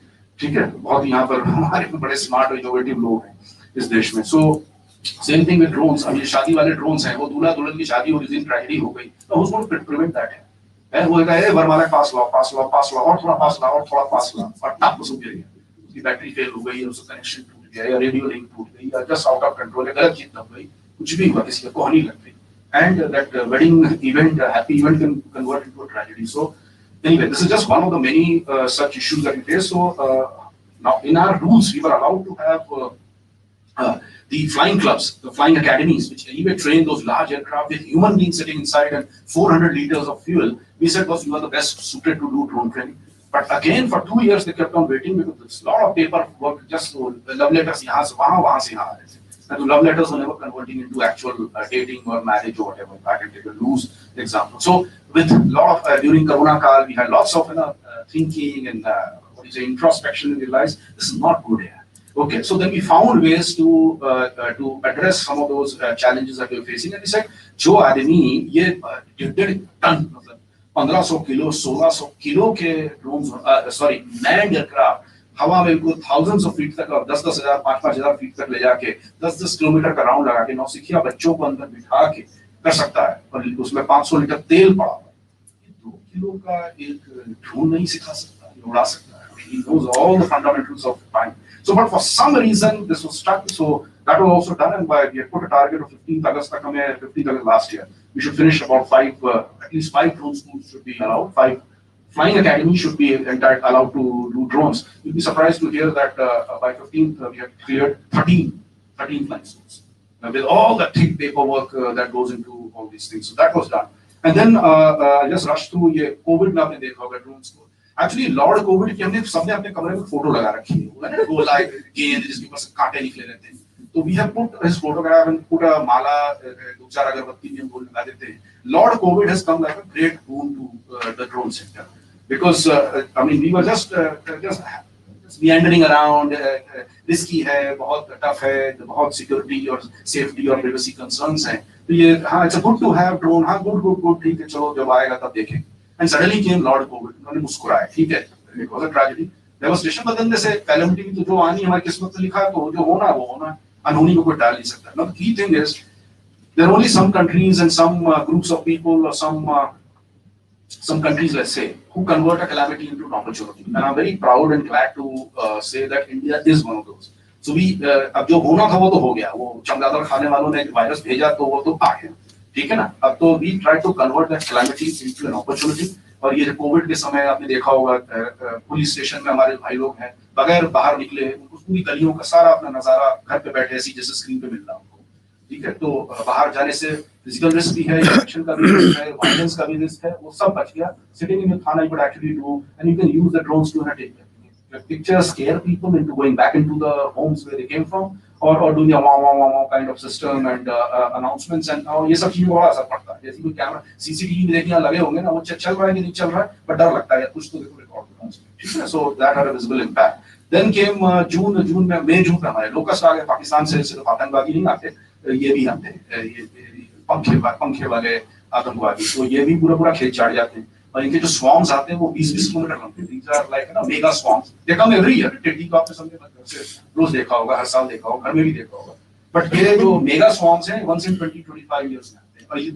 ठीक है, बहुत यहाँ पर हमारे बड़े स्मार्ट और इनोवेटिव लोग हैं इस देश में. So same thing with drones. अब ये शादी वाले ड्रोन्स हैं, वो दूल्हा दुल्हन की शादी और दिन ट्रेजेडी हो गई, तो उसको प्रिवेंट दैट है. वो कहता है वर्माला पास लाओ और थोड़ा पास लाओ और थोड़ा पास लाओ, और टप उसको गिर गया, उसकी बैटरी फेल हो गई, उसका कनेक्शन टूट गया या रेडियो लिंक टूट गई या जस्ट आउट ऑफ कंट्रोल है, गलत चीज दब गई, कुछ भी हुआ, किसी को हानि लग गई, and that wedding event, happy event can convert into a tragedy. So anyway, this is just one of the many such issues that we face. So now in our rules, we were allowed to have the flying clubs, the flying academies, which anyway train those large aircraft with human beings sitting inside and 400 liters of fuel. We said, boss, you are the best suited to do drone training. But again, for 2 years, they kept on waiting because there's a lot of paperwork, just love letters, yahan se wahan. And the love letters were never converting into actual dating or marriage or whatever. I can take a loose example. So with a lot of, during Corona Kal, we had lots of thinking and introspection and realized this is not good here. Okay, so then we found ways to address some of those challenges that we were facing. And we said, जो आदमी ये 1.5 ton मतलब 1500 kilo 1600 kilo के drones, manned aircraft हवा में उनको thousands of feet तक और 10-10 हजार 5-5 हजार फीट तक ले जाके 10-10 किलोमीटर का राउंड लगा के नौसिखिया बच्चों को अंदर बिठा के कर सकता है, और उसमें 500 लीटर तेल पड़ा हुआ है. 2 किलो का एक ड्रोन नहीं सिखा सकता, उड़ा सकता है. He knows all the fundamentals of flying. So, but for some reason, this was stuck. So that was also done, and by we had put a target of 15th August. 15th August last year, we should finish about at least 5 drone schools should be allowed. 5 flying academies should be allowed to do drones. You'll be surprised to hear that by 15th we have cleared 13 flying schools with all the thick paperwork that goes into all these things. So that was done, and then just rush through. ये COVID में आपने देखा होगा drone school. Actually, Lord COVID की हमने सबने अपने कमरे में फोटो लगा रखी है, वो ना गोला गेंद जिसके ऊपर से कांटे निकले रहते हैं. तो we have put his photograph and put a माला, दो चार अगरबत्ती भी हम गोल लगा देते हैं. Lord COVID has come like a great boon to the drone sector because I mean we were just meandering around. Risky है, बहुत tough है, बहुत security और safety और privacy concerns हैं. तो ये हाँ, it's a good to have drone. हाँ, good ठीक है, चलो जब आएगा तब देखेंगे. And suddenly came Lord COVID. उन्होंने मुस्कुराया, ठीक है, it was a tragedy, devastation. But then they say calamity तो जो आनी हमारी किस्मत में लिखा है, तो जो होना वो होना, अनहोनी को कोई टाल नहीं सकता. Now the key thing is there are only some countries and some groups of people or some countries, let's say, who convert a calamity into an opportunity. And I'm very proud and glad to say that India is one of those. So we अब जो होना था वो तो हो गया, वो चमगादड़ खाने वालों ने वायरस भेजा तो वो तो आ गया, ठीक है ना. अब तो we try to convert that calamity into an opportunity. और ये कोविड के समय आपने देखा होगा पुलिस स्टेशन में हमारे भाई लोग हैं, बगैर बाहर निकले उनको पूरी गलियों का सारा अपना नजारा घर पे बैठे ऐसी जैसे स्क्रीन पे मिल रहा उनको, ठीक है. तो बाहर जाने से फिजिकल रिस्क भी है, इन्फेक्शन का भी रिस्क है, वायलेंस का भी रिस्क है, वो सब बच गया. सिटिंग इन खाना you could actually do and you can use the drones to take pictures, scare people into going back into the homes where they came from, or doing a wow kind of system and announcements and ये सब चीजों का बड़ा असर पड़ता है. जैसे कोई कैमरा सीसीटीवी में देखने लगे होंगे ना, वो चल रहा है कि नहीं चल रहा है, बट डर लगता है कुछ तो देखो रिकॉर्ड करना, ठीक है. So that had a visible impact. Then came June में हमारे लोकस्ट आ गए पाकिस्तान से. सिर्फ आतंकवादी नहीं आते, ये भी आते हैं, ये पंखे वाले आतंकवादी, तो ये भी पूरा खेत चाट जाते हैं. और इनके जो स्वार्म्स आते हैं वो 20-20 किलोमीटर लंबे. These are like ना mega swarms. They come every year. टिड्डी को आपने सबने घर से रोज देखा होगा, हर साल देखा होगा, घर में भी देखा होगा. बट ये जो मेगा स्वार्म्स हैं once in 20-25 years में आते हैं. और ये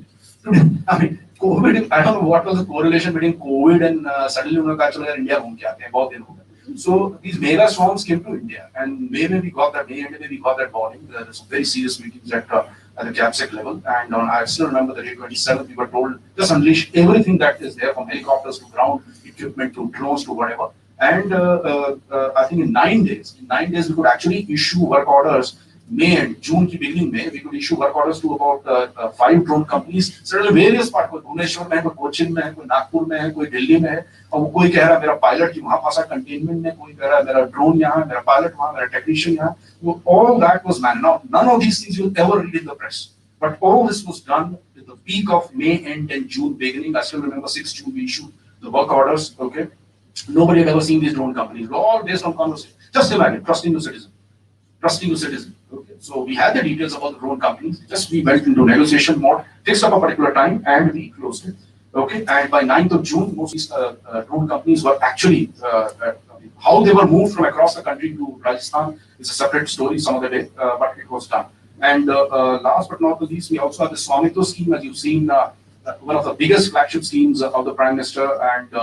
I mean COVID, I don't know what was the correlation between COVID and suddenly उन्होंने कहा चलो यार इंडिया घूम के आते हैं, बहुत दिन हो गए. So these mega swarms came to India, and May we got that warning. There was very serious meetings at the CAPSEC level, and I still remember the day 27th we were told just unleash everything that is there, from helicopters to ground equipment to drones to whatever. And I think in 9 days we could actually issue work orders. May and June की beginning में we could issue work orders to about 5 drone companies. Certainly various parts, कोई भुवनेश्वर में है, कोई कोचिन में है, कोई नागपुर में है, कोई दिल्ली में है, और कोई कह रहा है मेरा पायलट की वहाँ फंसा कंटेनमेंट में, कोई कह रहा है मेरा ड्रोन यहाँ, मेरा पायलट वहाँ, मेरा टेक्नीशियन यहाँ. All that was managed. Now none of these things you will ever read in the press, but all this was done at the peak of May end and June beginning. I still remember 6 June we issued the work orders. Okay, nobody had ever seen these drone companies. All based on conversation. Just imagine trusting the citizen. Okay, so we had the details about the drone companies. Just we went into negotiation mode, fixed up a particular time, and we closed it. Okay, and by 9th of June, most of these drone companies were actually how they were moved from across the country to Rajasthan is a separate story some other day, but it was done. And last but not the least, we also have the Swamitwa scheme, as you've seen, one of the biggest flagship schemes of the Prime Minister, and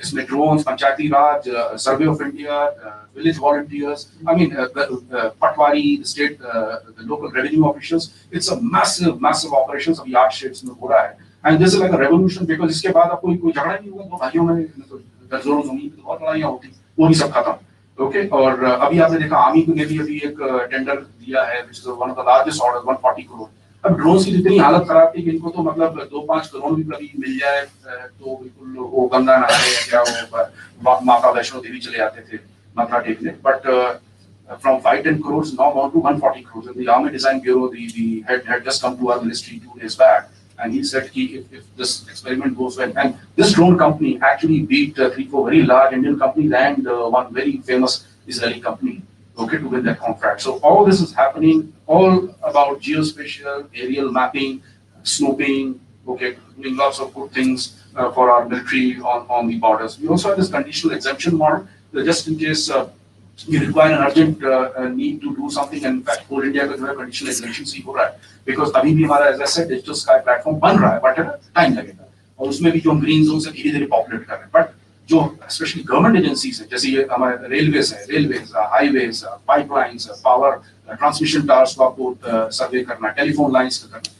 इसमें drones, Panchayati Raj, Survey of India, village volunteers, I mean, Patwari, the state, the local revenue officials. It's a massive operations of yard sheds में हो रहा है. And this is like a revolution because इसके बाद आपको कोई झगड़ा नहीं होगा, दो भाइयों में दर्जनों जमीन पे बहुत लड़ाइयाँ होती, वो भी सब खत्म. ओके, और अभी आपने देखा आर्मी ने भी अभी एक टेंडर दिया है, which is one of the largest orders, 140 crore. अब ड्रोन की जितनी हालत खराब थी कि इनको तो मतलब 2-5 करोड़ भी कभी मिल जाए तो बिल्कुल वो गंगा नहाए या वो माता वैष्णो देवी चले जाते थे माथा टेकने. But from 5-10 crores now on to 140 crores. And the Army Design Bureau, the head had just come to our ministry 2 days back, and he said if this experiment goes well, and this drone company actually beat 3-4 very large Indian companies and one very famous Israeli company, okay, to win that contract. So all this is happening, all about geospatial, aerial mapping, snooping, okay, doing lots of good things for our military on the borders. We also have this conditional exemption model, just in case we require an urgent need to do something. And in fact, whole India का जो है conditional exemption ही हो रहा है, because अभी भी हमारा, as I said, digital sky platform बन रहा है, but time लगेगा. और उसमें भी जो हम ग्रीन जोन से धीरे धीरे पॉपुलेट कर रहे हैं, बट जो स्पेशली गवर्नमेंट एजेंसीज है, जैसे ये हमारे रेलवेज है, highways, pipelines, power transmission towers को आपको सर्वे करना, टेलीफोन लाइन्स का करना,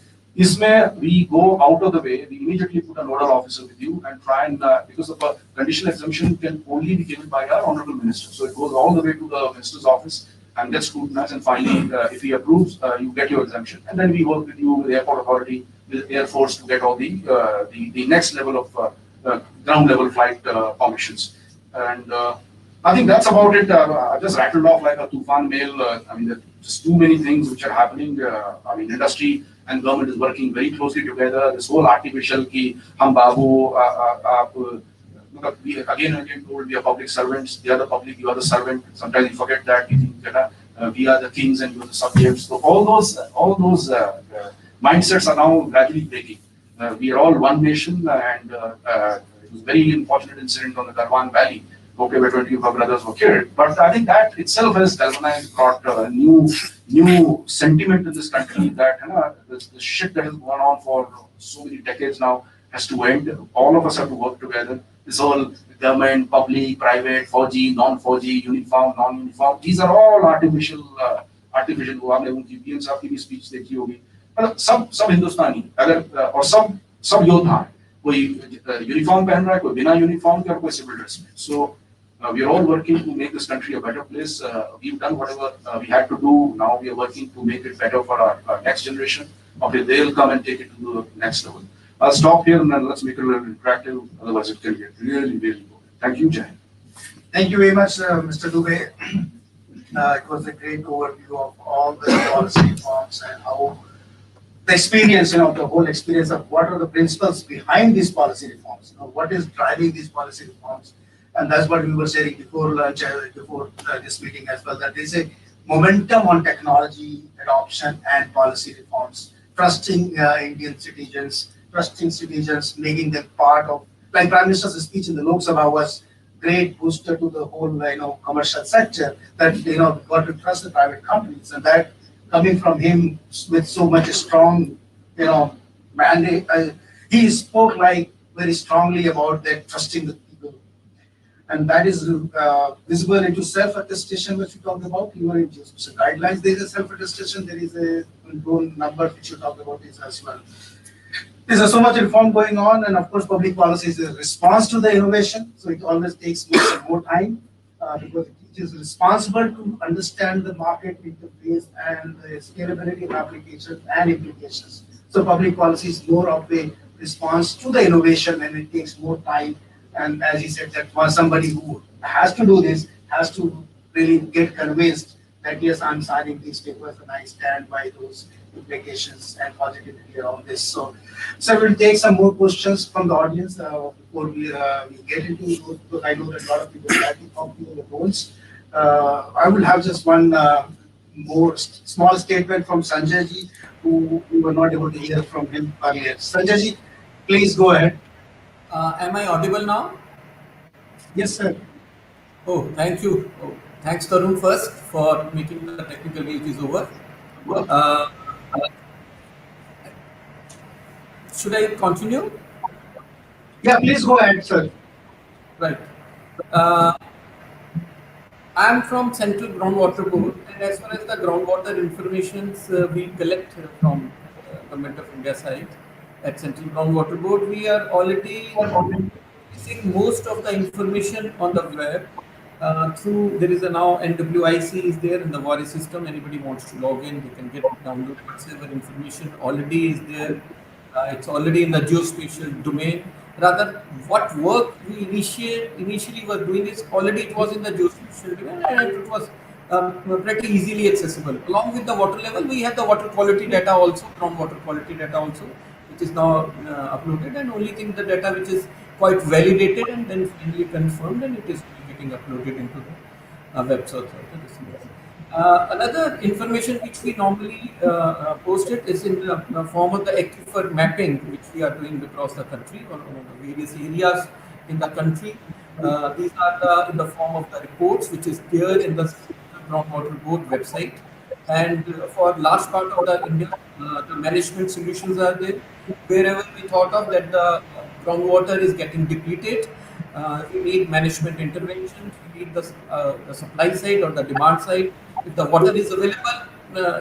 इसमें we go out of the way, we immediately put a nodal officer with you and try and because the conditional exemption can only be given by our honorable minister, so it goes all the way to the minister's office and gets scrutinized, and finally if he approves, you get your exemption, and then we work with you, with the airport authority, with Air Force to get all the next level of ground level flight permissions. And I think that's about it. I just rattled off like a Tufan mail. I mean, there are just too many things which are happening. I mean, industry and government is working very closely together. This whole artificial ki hum babu, we again and again told we are public servants. They are the public, you are the servant. Sometimes you forget that. You think that we are the kings and you are the subjects. So all those mindsets are now gradually breaking. We are all one nation, and it was a very unfortunate incident on the Garwan Valley. Okay, where 20 of our brothers were killed. But I think that itself has galvanized, brought new sentiment in this country that the shit that has gone on for so many decades now has to end. All of us have to work together. This whole government, public, private, 4G, non-4G, uniform, non-uniform, these are all artificial. Artificial वो आपने उनकी PM साहब की भी speech देखी होगी, मतलब सब हिंदुस्तानी अगर और सब योद्धा हैं, कोई यूनिफॉर्म पहन रहा है, कोई बिना यूनिफॉर्म के और कोई सिविल ड्रेस में. सो we are all working to make this country a better place. We've done whatever we had to do. Now we are working to make it better for our next generation. Okay, they'll come and take it to the next level. I'll stop here and then let's make it a little interactive. Otherwise, it can get really boring. Thank you, Jay. Thank you very much, Mr. Dubey. It was a great overview of all the policy reforms and how the experience, the whole experience of what are the principles behind these policy reforms. What is driving these policy reforms. And that's what we were saying before lunch, before this meeting as well, that there is a momentum on technology adoption and policy reforms, trusting Indian citizens, making them part of, like Prime Minister's speech in the Lok Sabha was great booster to the whole, commercial sector, that, got to trust the private companies, and that coming from him with so much strong, mandate, he spoke like very strongly about that trusting the people. And that is visible into self-attestation, which we talked about. Even in Geospatial guidelines, there is a self-attestation. There is a control number which you talked about this as well. There's so much reform going on, and of course, public policy is a response to the innovation. So it always takes more time because it is responsible to understand the market interface and the scalability of applications and implications. So public policy is more of a response to the innovation, and it takes more time. And as he said, that somebody who has to do this has to really get convinced that yes, I'm signing these papers and I stand by those implications and positivity around this. So we'll take some more questions from the audience before we get into those, because I know that a lot of people like to talk to the phones. I will have just one more small statement from Sanjay ji, who we were not able to hear from him earlier. Sanjay ji, please go ahead. Am I audible now? Yes, sir. Oh, thank you. Oh, thanks, Tarun, first for making the technical glitches over. Should I continue? Yeah, please go ahead, sir. Right. I am from Central Groundwater Board, and as far as the groundwater informations we collect from Government of India side at Central Groundwater Board, we are already releasing most of the information on the web through, there is a now NWIC is there in the WARI system. Anybody wants to log in, they can get download whatever information already is there. It's already in the geospatial domain. Rather, what work we initially were doing is already it was in the geospatial domain, and it was pretty easily accessible. Along with the water level, we have the water quality data also, groundwater quality data also, which is now uploaded, and only thing the data which is quite validated and then finally confirmed, and it is getting uploaded into the website. Another information which we normally post it is in the form of the aquifer mapping, which we are doing across the country on the various areas in the country. These are in the form of the reports, which is there in the Groundwater Board website. And for large part of the India, the management solutions are there. Wherever we thought of that the groundwater is getting depleted. We need management interventions. We need the supply side or the demand side. If the water is available,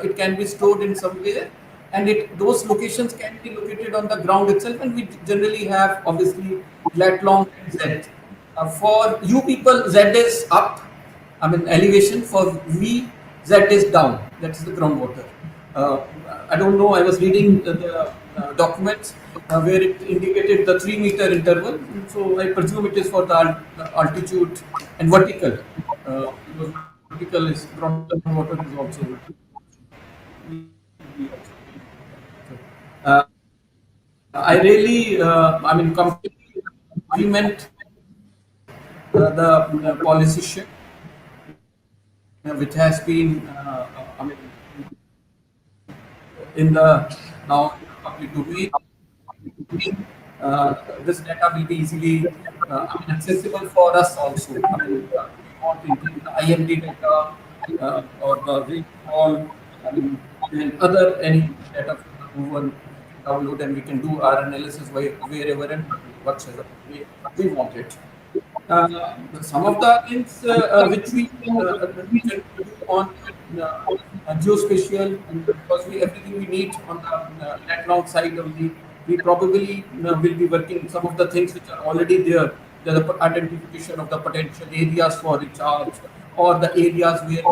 it can be stored in somewhere, and those locations can be located on the ground itself. And we generally have obviously lat long and Z. For you people, Z is up. I mean elevation. For we, Z is down. That's the groundwater. Uh, I don't know. I was reading the documents where it indicated the 3 meter interval. So I presume it is for the altitude and vertical. Because vertical is groundwater is also. I really, I mean, compliment the policy shift, which has been, I mean, in the now public domain. This data will be easily I mean, accessible for us also. I mean, we want to include the IMD data or the rainfall, I mean, and other any data from the Google download, and we can do our analysis wherever and whatsoever we want it. Some of the things which we can do on geospatial, because everything we need on the background side only, we probably will be working some of the things which are already there. The identification of the potential areas for recharge, or the areas where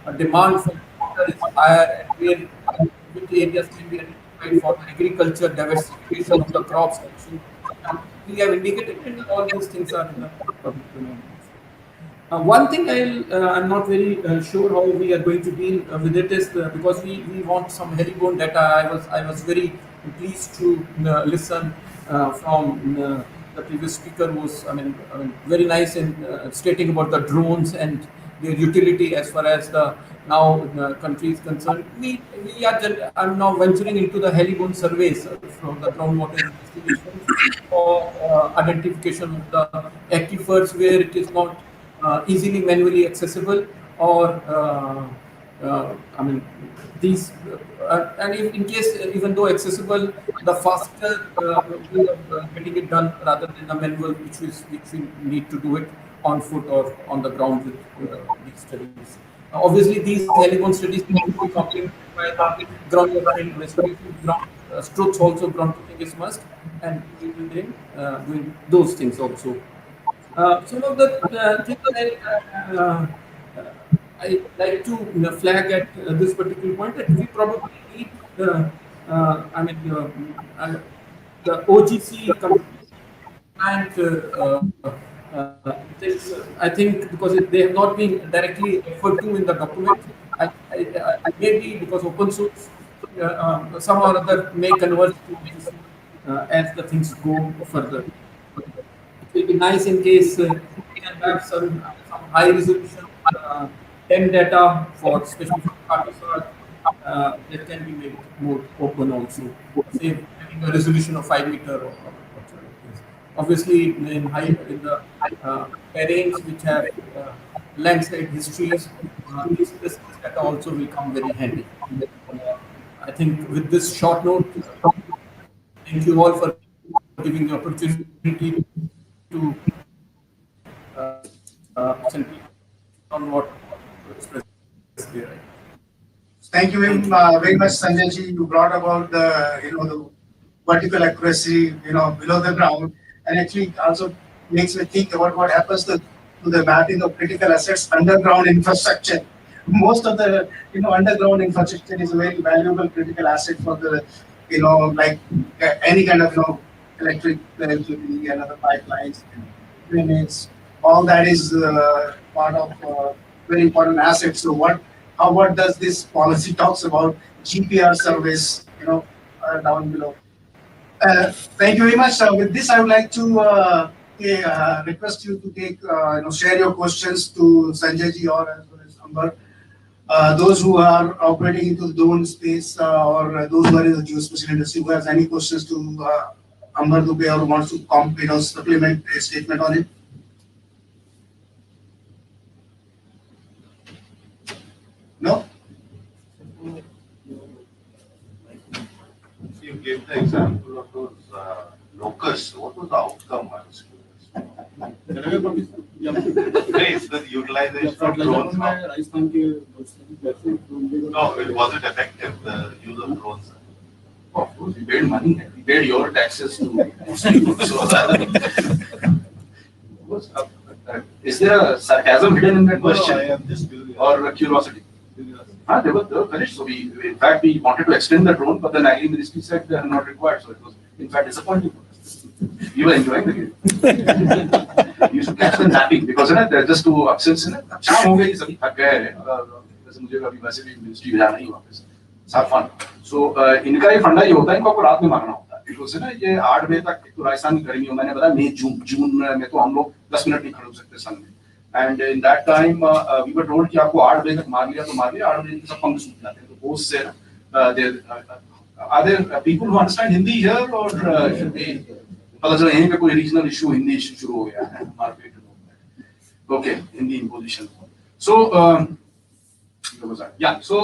the demand for water is higher, and where which areas can be identified for agriculture, diversification of the crops. We have indicated, and all these things are in the public domain. One thing I'm not very sure how we are going to deal with it is because we want some herringbone data. I was very pleased to listen from the previous speaker, who was I mean very nice in stating about the drones and their utility as far as the now country is concerned. I'm now venturing into the herringbone surveys from the groundwater investigations for identification of the aquifers where it is not easily manually accessible, or I mean these and if in case even though accessible, the faster way of getting it done rather than the manual, which we need to do it on foot or on the ground with these studies. Obviously, these Helicon studies need to be complemented by the groundwater investigation. Ground truths also, ground truthing is must, and we will be doing those things also. Some of the things I like to flag at this particular point, that we probably need, I mean, the OGC compliant things. I think because they have not been directly referred to in the document. Maybe because open source, some or other may converge to OGC as the things go further. It will be nice in case we can have some high resolution uh, 10 data for especially for Pakistan that can be made more open also. Say having a resolution of 5 meter or whatever it is. Obviously, in the terrains which have landslide histories, this data also will come very handy. I think with this short note, thank you all for giving the opportunity to concentrate on what to express here. Thank you very much, Sanjay ji. You brought about the vertical accuracy below the ground, and actually also makes me think about what happens to the mapping of critical assets underground infrastructure. Most of the underground infrastructure is a very valuable critical asset for the like any kind of electric electricity and other pipelines, drainage. All that is part of very important assets. So what does this policy talks about GPR service down below. Thank you very much. With this, I would like to request you to share your questions to Sanjay ji or as well as Amber. Those who are operating into the drone space or those who are in the geospatial industry, who has any questions to Amber Dubey or wants to supplement a statement on it. No? You gave the example of those locusts. What was It's the utilization of drones. Rajasthan के No, it wasn't effective, the use of drones. Of course, we paid money, we paid your taxes to so is there a sarcasm hidden in that question? I am just curious. Or a curiosity? They were finished. So in fact, we wanted to extend the drone, but then Agri Ministry said they are not required. So it was, in fact, disappointing for us. You were enjoying the game. You should catch them napping because they're just too upset. अच्छा हो गई सभी थक गए हैं वैसे मुझे कभी वैसे भी मिनिस्ट्री में जाना ही वापस सब फन सो इनका ये फंडा ये होता है इनको रात में मारना होता है बिकॉज है ना ये 8 बजे तक तो राजस्थान की गर्मी हो मैंने बताया मई जून में तो हम लोग 10 मिनट नहीं खड़े हो सकते सन में and in that time we were told कि आपको 8 बजे तक मार लिया तो मार लिया 8 बजे सब पंख सूख जाते हैं तो पोस्ट से are there people who understand Hindi here or should we पता चला यहीं पे कोई रीजनल इशू हिंदी इशू शुरू हो गया है market okay Hindi imposition so yeah so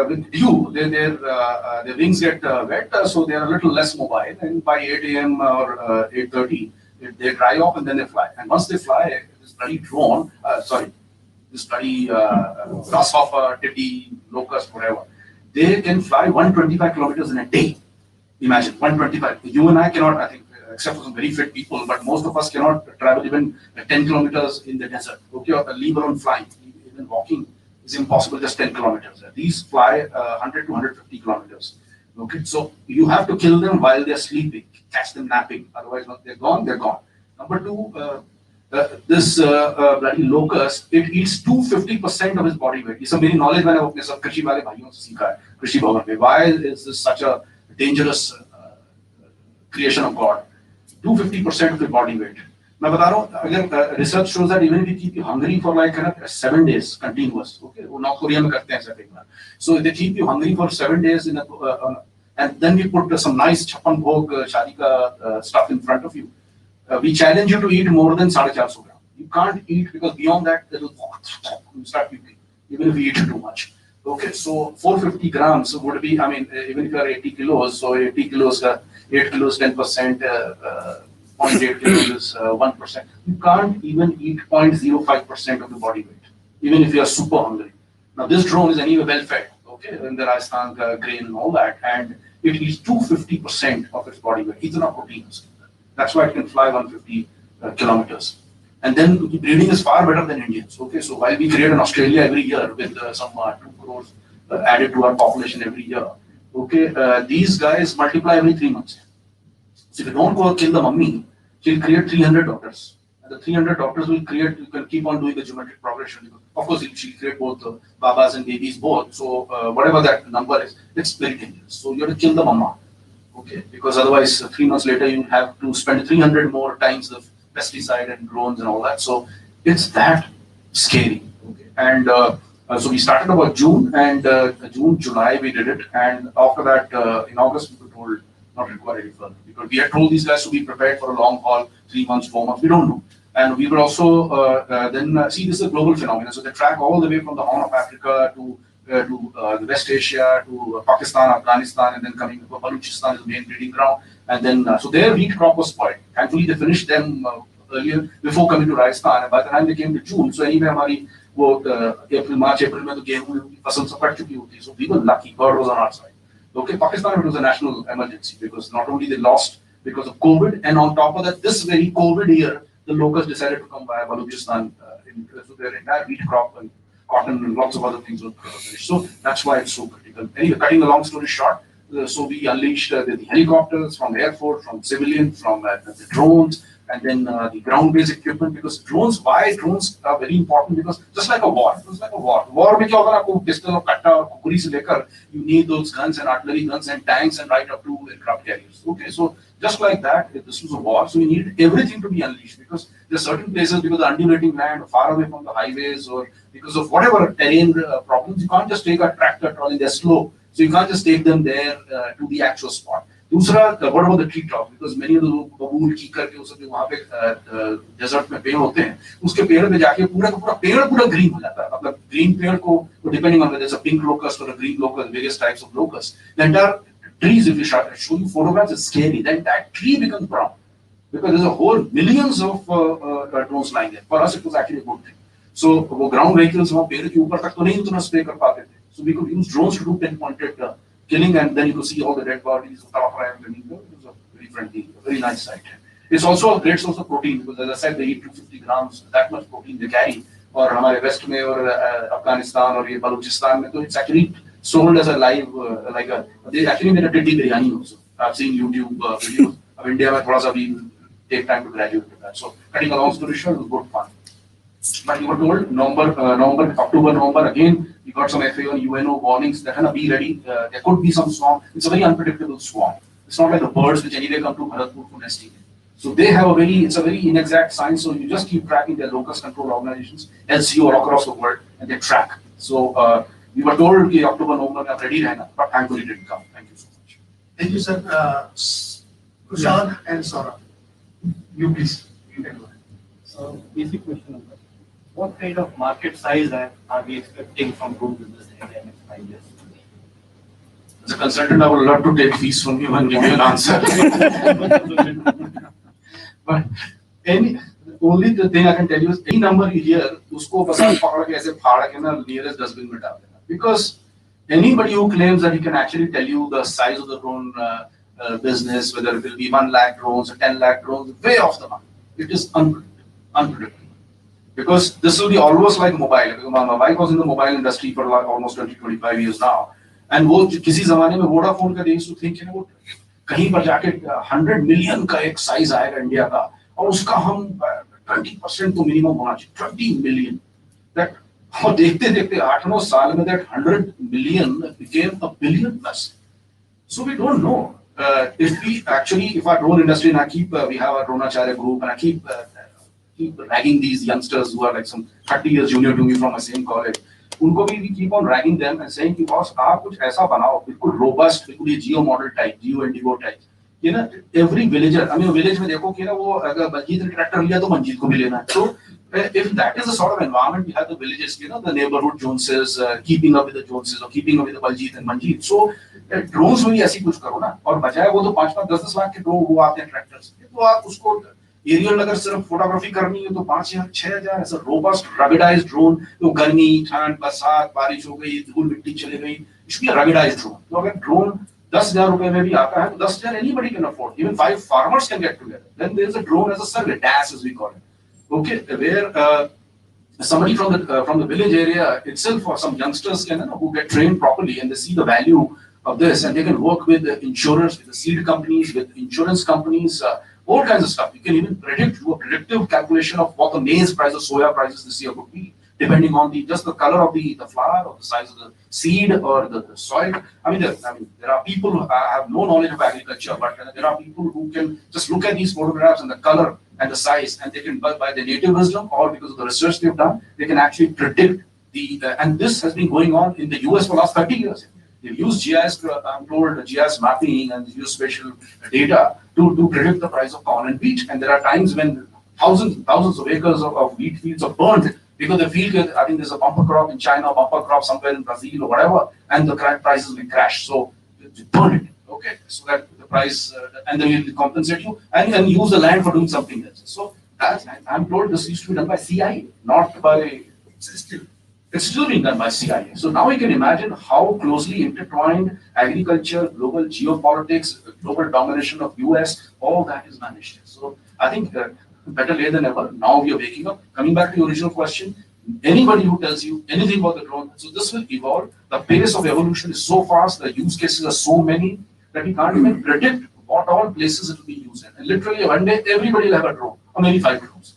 with dew their wings get wet so they are a little less mobile and by 8 a.m. or 8:30 they dry off and then they fly and once they fly this bloody drone this bloody grasshopper titty locust whatever they can fly 125 kilometers in a day imagine 125 you and I cannot I think except for some very fit people but most of us cannot travel even 10 kilometers in the desert okay or leave alone flying even walking is impossible just 10 kilometers. These fly 100 to 150 kilometers. Okay, so you have to kill them while they're sleeping, catch them napping. Otherwise, once they're gone, they're gone. Number two, this bloody locust, it eats 250% of his body weight. This is मेरी knowledge मैंने अपने सब कृषि वाले भाइयों से सीखा है कृषि भवन में. Why is this such a dangerous creation of God? 250% of his body weight. मैं बता रहा हूँ अगर research shows that even if you keep you hungry for like 7 days continuous, okay, वो नॉर्थ कोरिया में करते हैं ऐसा कई बार. So they keep you hungry for 7 days in and then we put some nice छप्पन भोग शादी का stuff in front of you. We challenge you to eat more than 450 grams. You can't eat because beyond that it will you start puking even if you eat too much. Okay, so 450 grams would be I mean even if you are 80 kilos, so 80 kilos 8 kilos 10%. 0.8 kilos is 1%. You can't even eat 0.05% of the body weight, even if you are super hungry. Now this drone is anyway well fed, okay, in the Rajasthan grain and all that, and it eats 250% of its body weight. It's enough protein. That's why it can fly 150 kilometers. And then the breeding is far better than Indians. Okay, so while we create an Australia every year with some 2 crores added to our population every year, okay, these guys multiply every 3 months. So if you don't go kill the mummy, she'll create 300 daughters. And the 300 daughters will create, you can keep on doing the geometric progression. Of course, she'll create both babas and babies both. So whatever that number is, it's very dangerous. So you have to kill the mama. Okay, because otherwise 3 months later you have to spend 300 more times of pesticide and drones and all that. So it's that scary. Okay, and so we started about June and June, July we did it. And after that, in August we were told not required any further because we had told these guys to be prepared for a long haul, 3 months, 4 months. We don't know. And we were also see this is a global phenomenon. So they track all the way from the Horn of Africa to the West Asia to Pakistan, Afghanistan, and then coming to Balochistan is the main breeding ground. And then so their wheat crop was spoiled. Thankfully, they finished them earlier before coming to Rajasthan. And by the time they came to June, so anyway, हमारी वो March, April में तो गेहूं की फसल सब cut चुकी होती. So we were lucky. God was on our side. Okay, Pakistan, it was a national emergency because not only they lost because of COVID, and on top of that, this very COVID year, the locusts decided to come via Balochistan. So their entire wheat crop and cotton and lots of other things were finished. So that's why it's so critical. Anyway, cutting the long story short, so we unleashed the helicopters from the Air Force, from civilian, from the drones, and then the ground-based equipment. Because drones, why drones are very important? Because just like a war, war में क्या होगा ना आपको pistol और कट्टा और कुकुरी से लेकर you need those guns and artillery guns and tanks and right up to aircraft carriers. Okay, so just like that, if this was a war, so we need everything to be unleashed because there are certain places because the undulating land, far away from the highways, or because of whatever terrain problems, you can't just take a tractor trolley. They're slow, so you can't just take them there to the actual spot. दूसरा, what about the tree top? Because many of the बबूल कीकर के उस वहाँ पे desert में पेड़ होते हैं, उसके पेड़ पे जाके पूरा का पूरा पेड़ पूरा ग्रीन हो जाता है. मतलब ग्रीन पेड़ को, depending on whether it's a pink locust or a green locust, various types of locusts, the entire trees, if you show you photographs, it's scary. The entire tree becomes brown. because there's a whole millions of drones lying there. For us, it was actually a good thing. So वो ground vehicles वहाँ पेड़ के ऊपर तक तो नहीं उतना spray कर पाते थे. So we could use drones to do pinpointed killing, and then you could see all the dead bodies of top right underneath. It was a very friendly, very nice sight. It's also a great source of protein because, as I said, they eat 250 grams. That much protein they carry. और हमारे waste में और अफगानिस्तान और ये बलूचिस्तान में तो it's actually sold as a live they actually made a titty biryani also. I've seen YouTube videos of India में थोड़ा सा भी take time to graduate with that. So cutting a long story short, it was good fun. But you were told October, November again. We got some FAO and UNO warnings that be ready. There could be some swarm. It's a very unpredictable swarm. It's not like the birds which anyway come to Bharatpur for nesting. So they have it's a very inexact science. So you just keep tracking their locust control organizations, LCO all across the world, and they track. So we were told that October, November, ready, but thankfully it didn't come. Thank you so much. Thank you, sir. Kushal and Saurabh. You please. You can go ahead. So basic question on that. What kind of market size are we expecting from drone business in the next 5 years? As a consultant, I would love to take fees from you and give you an answer. But only the thing I can tell you is any number you hear, usko bas aap pakad ke aise phad ke na nearest dustbin mein dal dena. Because anybody who claims that he can actually tell you the size of the drone business, whether it will be 1 lakh drones or 10 lakh drones, way off the mark. It is unpredictable. Because this will be almost like mobile. Because my wife was in the mobile industry for like almost 20-25 years now. And वो किसी ज़माने में Vodafone का they used to think कि वो कहीं पर जाके 100 million का एक size आएगा इंडिया का और उसका हम 20% तो minimum होना चाहिए 20 million. That और देखते 8-9 साल में that 100 million became a billion plus. So we don't know if our drone industry, and I keep we have a Dronacharya group, and I keep ragging these youngsters who are like some 30 years junior to me from my same college. उनको भी we keep on ragging them and saying कि boss आप कुछ ऐसा बनाओ बिल्कुल robust, बिल्कुल ये geo model type, geo indigo type. You know, every villager, I mean village में देखो कि ना वो अगर बलजीत ने ट्रैक्टर लिया तो मंजीत को भी लेना है. So if that is the sort of environment we have the villages, you know, the neighborhood Joneses, keeping up with the Joneses or keeping up with the Baljit and Manjeet. So drones में भी ऐसी कुछ करो ना और बजाय वो तो 5-10 लाख के ड्रोन वो आते हैं ट्रैक्टर्स तो आप उसको एरियल अगर सिर्फ फोटोग्राफी करनी है तो 5,000-6,000 ऐसा रोबस्ट रगडाइज्ड ड्रोन तो गर्मी ठंड बरसात बारिश हो गई धूल मिट्टी चले गई इसलिए रगडाइज्ड ड्रोन तो अगर ड्रोन 10,000 रुपए में भी आता है तो 10,000 anybody can afford even 5 farmers can get together then there is a drone as a survey DAS as we call it okay where somebody from the village area itself or some youngsters can who get trained properly and they see the value of this and they can work with the insurers with the seed companies with insurance companies all kinds of stuff. You can even do a predictive calculation of what the maize price or soya prices this year would be, depending on just the color of the flower or the size of the seed or the soil. I mean, there are people who have no knowledge of agriculture, but there are people who can just look at these photographs and the color and the size, and they can, by their native wisdom or because of the research they've done, they can actually predict and this has been going on in the US for the last 30 years. They've used GIS, I'm told, GIS mapping and geospatial data to predict the price of corn and wheat. And there are times when thousands of acres of wheat fields are burned because they feel, I think there's a bumper crop in China, bumper crop somewhere in Brazil or whatever, and the prices will crash. So they burn it, okay, so that the price, and then will compensate you and use the land for doing something else. So I'm told this used to be done by CIA, not by system. It's still being done by CIA. So now you can imagine how closely intertwined agriculture, global geopolitics, global domination of US, all that is managed. So I think better late than ever. Now we are waking up. Coming back to your original question, anybody who tells you anything about the drone, so this will evolve. The pace of evolution is so fast, the use cases are so many that we can't even predict what all places it will be used in. And literally one day everybody will have a drone, or maybe 5 drones.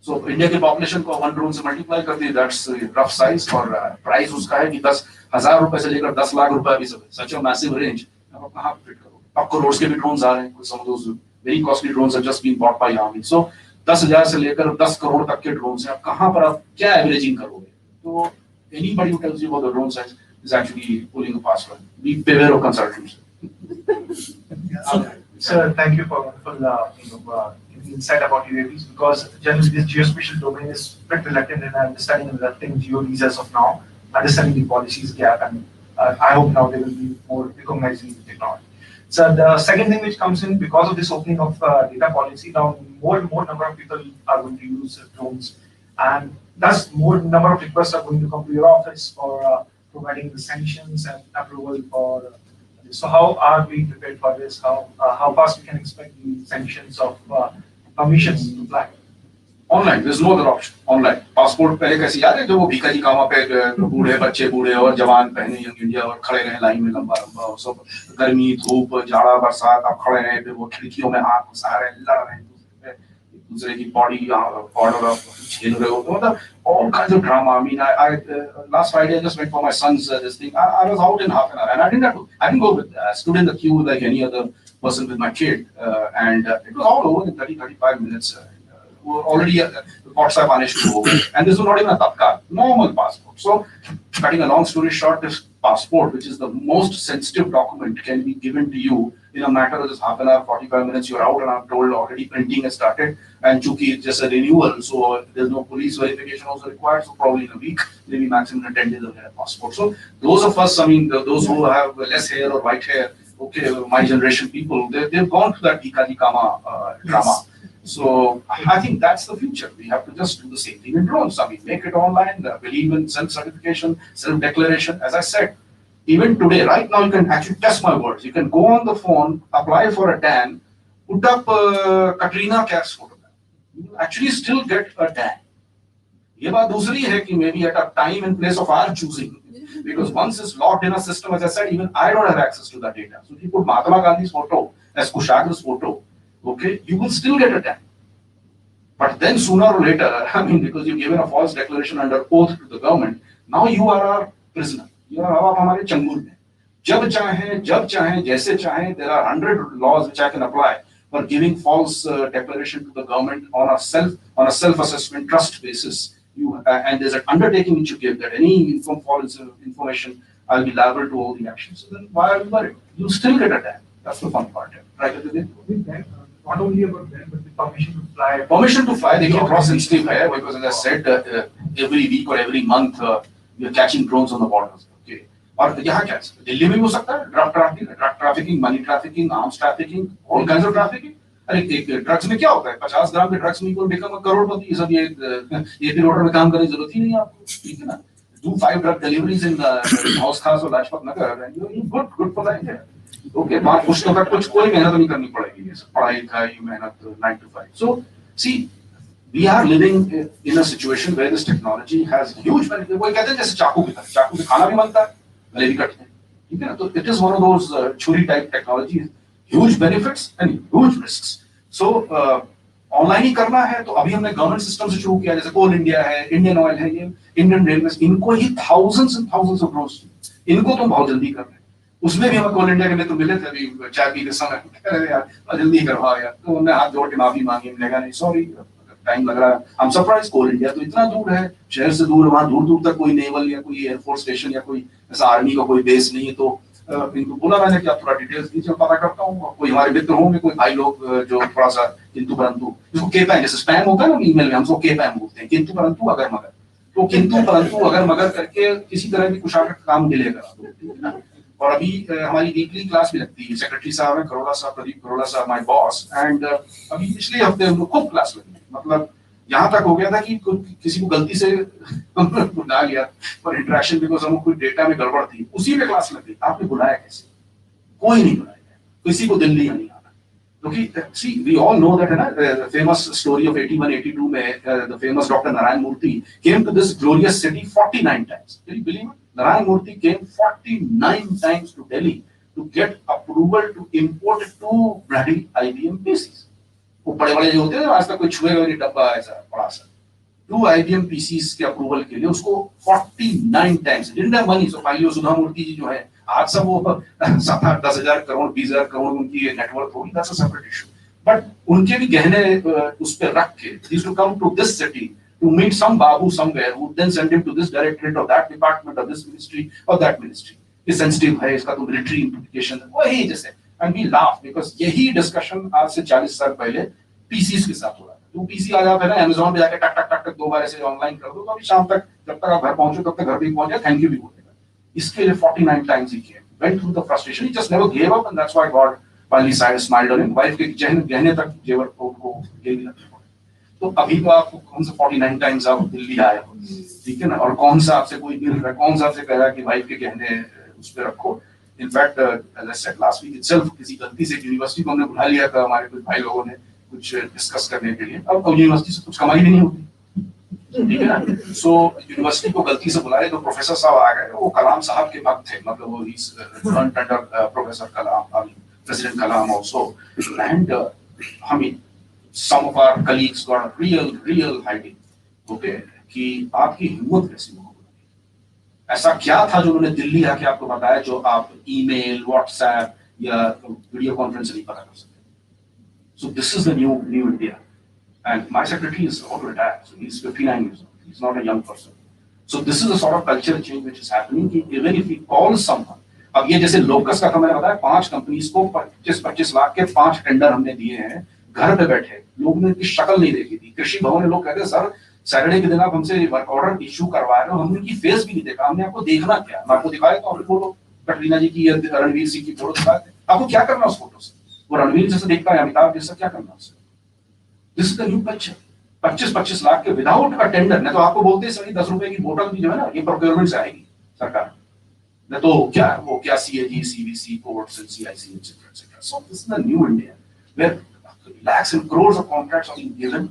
So India की population को 1 drone से multiply कर दी, that's rough size और price उसका है कि 10,000 रुपए से लेकर 10 लाख रुपए अभी सब such a massive range. अब आप कहाँ fit करो? अब crores के भी drones आ रहे हैं. Some of those very costly drones have just been bought by army. So 10,000 से लेकर 10 crore तक के drones हैं. अब कहाँ पर आप क्या averaging करोगे? तो anybody who tells you about the drone size is actually pulling a fast one. Be beware of consultants. Sir, thank you for insight about UAVs because generally this geospatial domain is bit reluctant in understanding and adapting GeoDs as of now, understanding the policies gap, and I hope now they will be more recognizing the technology. So the second thing which comes in because of this opening of data policy, now more and more number of people are going to use drones, and thus more number of requests are going to come to your office for providing the sanctions and approval for this. So how are we prepared for this? How fast we can expect the sanctions of permissions to fly? Online there's no other option. Online passport पहले कैसे याद है जो वो भिखारी कामा पे बूढ़े बच्चे बूढ़े और जवान पहने यंग इंडिया और खड़े रहे लाइन में लंबा लंबा और सब गर्मी धूप जाड़ा बरसात आप खड़े रहे फिर वो खिड़कियों में हाथ घुसा रहे लड़ रहे हैं एक दूसरे की बॉडी बॉर्डर आप छीन रहे हो तो मतलब all kinds of drama. I mean, I last Friday I just went for my son's this thing. I was out in half an hour and I didn't go with I stood in the queue like any other person with my kid and it was all over in 30-35 minutes. Already WhatsApp आने शुरू हो गए and this was not even a तत्काल normal passport. So cutting a long story short, this passport, which is the most sensitive document, can be given to you in a matter of just half an hour, 45 minutes. You're out and I'm told already printing has started and chunki it's just a renewal, so there's no police verification also required. So probably in a week, maybe maximum in 10 days of a passport. So those of us, I mean, those who have less hair or white hair, okay, my generation people, they've gone through that Dika Dikama drama. So I think that's the future. We have to just do the same thing in drones. I mean, make it online, believe in self-certification, self-declaration. As I said, even today, right now, you can actually test my words. You can go on the phone, apply for a TAN, put up Katrina Kaif's photograph. You will actually still get a TAN. ये बात दूसरी है कि maybe at a time and place of our choosing, because once it's logged in a system, as I said, even I don't have access to that data. So if you put Mahatma Gandhi's photo as Kushagra's photo, okay, you will still get a TAN. But then sooner or later, I mean, because you've given a false declaration under oath to the government, now you are our prisoner. You are आप हमारे चंगुल में. जब चाहें, जैसे चाहें, there are 100 laws which I can apply for giving false declaration to the government on a self-assessment trust basis. And there's an undertaking which you give that any false information, I'll be liable to all the actions. So then why are you worried? You still get a TAN. That's the fun part. Right? Not only about them, but the permission to fly. Permission to fly, they can cross sensitive है because as I said, every week or every month we are catching drones on the borders. Okay. और यहाँ क्या है? दिल्ली में भी हो सकता है drug trafficking, money trafficking, arms trafficking, all kinds of trafficking. अरे एक ड्रग्स में क्या होता है? 50 ग्राम के ड्रग्स में कोई बिकम करोड़पति. ये सब ये रोड में काम करने की जरूरत ही नहीं है आपको. ठीक है ना? Do 5 drug deliveries in House Khas or Lajpat Nagar and you're good for that. Okay, बात कुछ तो कुछ कोई मेहनत नहीं करनी पड़ेगी. पढ़ाई लिखाई मेहनत 9 to 5. So see, we are living in a situation where this technology has huge benefits. वो कहते हैं जैसे चाकू की तरह, चाकू से खाना भी बनता है, गले भी कटते हैं. ठीक है ना? तो it is one of those छुरी type technologies, huge benefits and huge risks. So online ही करना है तो अभी हमने गवर्नमेंट सिस्टम से शुरू किया, जैसे कोल इंडिया है, इंडियन ऑयल है, ये इंडियन रेलवे, इनको ही thousands and thousands of drones, इनको तो बहुत जल्दी कर रहे हैं. उसमें भी हमें कोल इंडिया के मित्र मिले थे अभी चाय पी के समय, कह रहे यार जल्दी करवाओ यार. तो हमने हाथ जोड़ के माफी मांगी, मैंने कहा नहीं सॉरी टाइम लग रहा है. हम सरप्राइज कोल इंडिया तो इतना दूर है, शहर से दूर, वहाँ दूर दूर तक कोई नेवल या कोई एयरफोर्स स्टेशन या कोई ऐसा आर्मी का कोई बेस नहीं है. तो इनको बोला मैंने कि आप थोड़ा डिटेल्स दीजिए, पता करता हूँ. कोई हमारे मित्र होंगे, कोई भाई लोग जो थोड़ा सा किंतु परंतु, जिसको केपैम जैसे स्पैम होता है ना ईमेल में, हम उसको केपैम बोलते हैं, किंतु परंतु अगर मगर. तो किंतु परंतु अगर मगर करके किसी तरह की कुशाग्र काम डिले करा दो. और अभी हमारी वीकली क्लास भी लगती है. सेक्रेटरी साहब है करोड़ा साहब, प्रदीप करोड़ा साहब माय बॉस, एंड अभी पिछले हफ्ते हम लोग खूब क्लास लगी. मतलब यहाँ तक हो गया था कि किसी को गलती से बुला लिया पर इंटरेक्शन बिकॉज हम कोई डेटा में गड़बड़ थी, उसी में क्लास लग गई. आपने बुलाया कैसे? कोई नहीं बुलाया, किसी को दिल्ली नहीं आना. क्योंकि see we all know that है ना, the famous story of 81-82 में the famous Dr. Narayan Murthy came to this glorious city 49 times. Can you believe it? Narayan Murthy came 49 times to Delhi to get approval to import 2 bloody IBM PCs. वो बड़े बड़े जो होते हैं आज तक कोई छुएगा नहीं डब्बा ऐसा बड़ा सा. 2 IBM PCs के अप्रूवल के लिए उसको 49 times. didn't have money. So फाइलियो सुधा मूर्ति जी जो है आज सब वो 7-10 हजार करोड़ 20 हजार करोड़ उनकी नेटवर्क होगी, that's a separate issue. But उनके भी गहने उस पे रख के he used to come to this city to meet some babu somewhere who then send him to this directorate or that department or this ministry or that ministry. ये sensitive है, इसका तो military implication है, वही जैसे. And we laugh because यही discussion आज से 40 साल पहले PCs के साथ हो रहा है. तो PC आ जाता है ना, Amazon पे जाके टक टक टक टक 2 बार ऐसे ऑनलाइन कर दो, तो अभी शाम तक जब तक आप घर पहुंचो तब तक घर भी पहुंच जाए, थैंक यू भी बोलेगा. इसके लिए 49 टाइम्स ही किए. went through the frustration. He just never gave up, and that's why God finally smiled on him. Wife के गहने तक जेवर को गिरवी रखने पड़े. तो अभी तो आप कौन सा 49 टाइम्स आप दिल्ली आए हो, ठीक है ना, और कौन सा आपसे कोई मिल रहा है, कौन सा आपसे कह रहा है कि वाइफ के गहने उस पे रखो. In fact as I said last week itself किसी गलती से यूनिवर्सिटी को हमने बुला लिया था, हमारे कुछ भाई लोगों ने कुछ डिस्कस करने के लिए. अब यूनिवर्सिटी से कुछ कमाई भी नहीं होती, ठीक है ना. सो यूनिवर्सिटी को गलती से बुलाए तो प्रोफेसर साहब आ गए. वो कलाम साहब के भक्त थे, मतलब वो under professor Kalam, president Kalam also. And I mean, some of our colleagues got a real hiding, okay, कि आपकी हिम्मत कैसी हो. ऐसा क्या था जो उन्होंने दिल्ली आके आपको बताया जो आप ईमेल, व्हाट्सएप या वीडियो कॉन्फ्रेंस से नहीं पता कर सकते. So this is the new India. And my secretary is all retired, so he's 59 years old. He's not a young person. So this is the sort of culture change which is happening. Even if we call someone, अब ये जैसे locus का तो मैंने बताया 5 companies को 25 लाख के 5 tender हमने दिए हैं. घर पे बैठे लोगों ने इनकी शक्ल नहीं देखी थी. कृषि भवन में लोग कहते हैं सर सैटरडे के दिन आप हमसे वर्क ऑर्डर इश्यू करवा रहे हो, हमने उनकी फेस भी नहीं देखा. हमने आपको देखना क्या, मैं आपको दिखाया तो आपने फोटो कटरीना जी की, रणवीर सिंह की फोटो दिखाए थे. आपको क्या करना उस फोटो से? वो रणवीर जैसे देखता है, अमिताभ जैसा क्या करना उससे? This is the new culture. 25 lakh के विदाउट अ टेंडर. नहीं तो आपको बोलते हैं सर 10 रुपए की बोतल भी जो है ना ये प्रोक्योरमेंट से आएगी सरकार. नहीं तो क्या CAG, CVC, courts and CIC etcetera. So this is the new India where lakhs and crores of contracts are being given,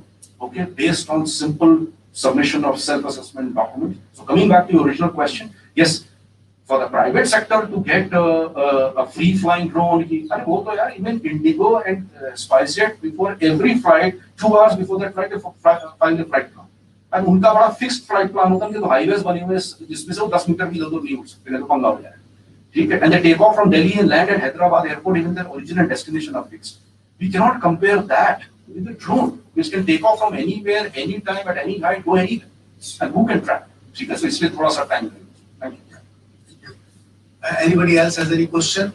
okay, based on simple submission of self-assessment documents. So coming back to your original question, yes, for the private sector to get a free-flying drone, even Indigo and SpiceJet, before every flight, 2 hours before that flight, they file the flight plan. And उनका बड़ा fixed flight plan होता है कि तो highways बने हुए जिसमें से वो 10 मीटर की इधर-उधर नहीं उड़ सकते, नहीं तो पंगा हो जाए. ठीक है, and they take off from Delhi and land at Hyderabad airport. Even their origin and destination are fixed. We cannot compare that with a drone, which can take off from anywhere, anytime, at any height, go anywhere. And who can track? ठीक है, so इसलिए थोड़ा सा time लगेगा. Thank you. Anybody else has any question?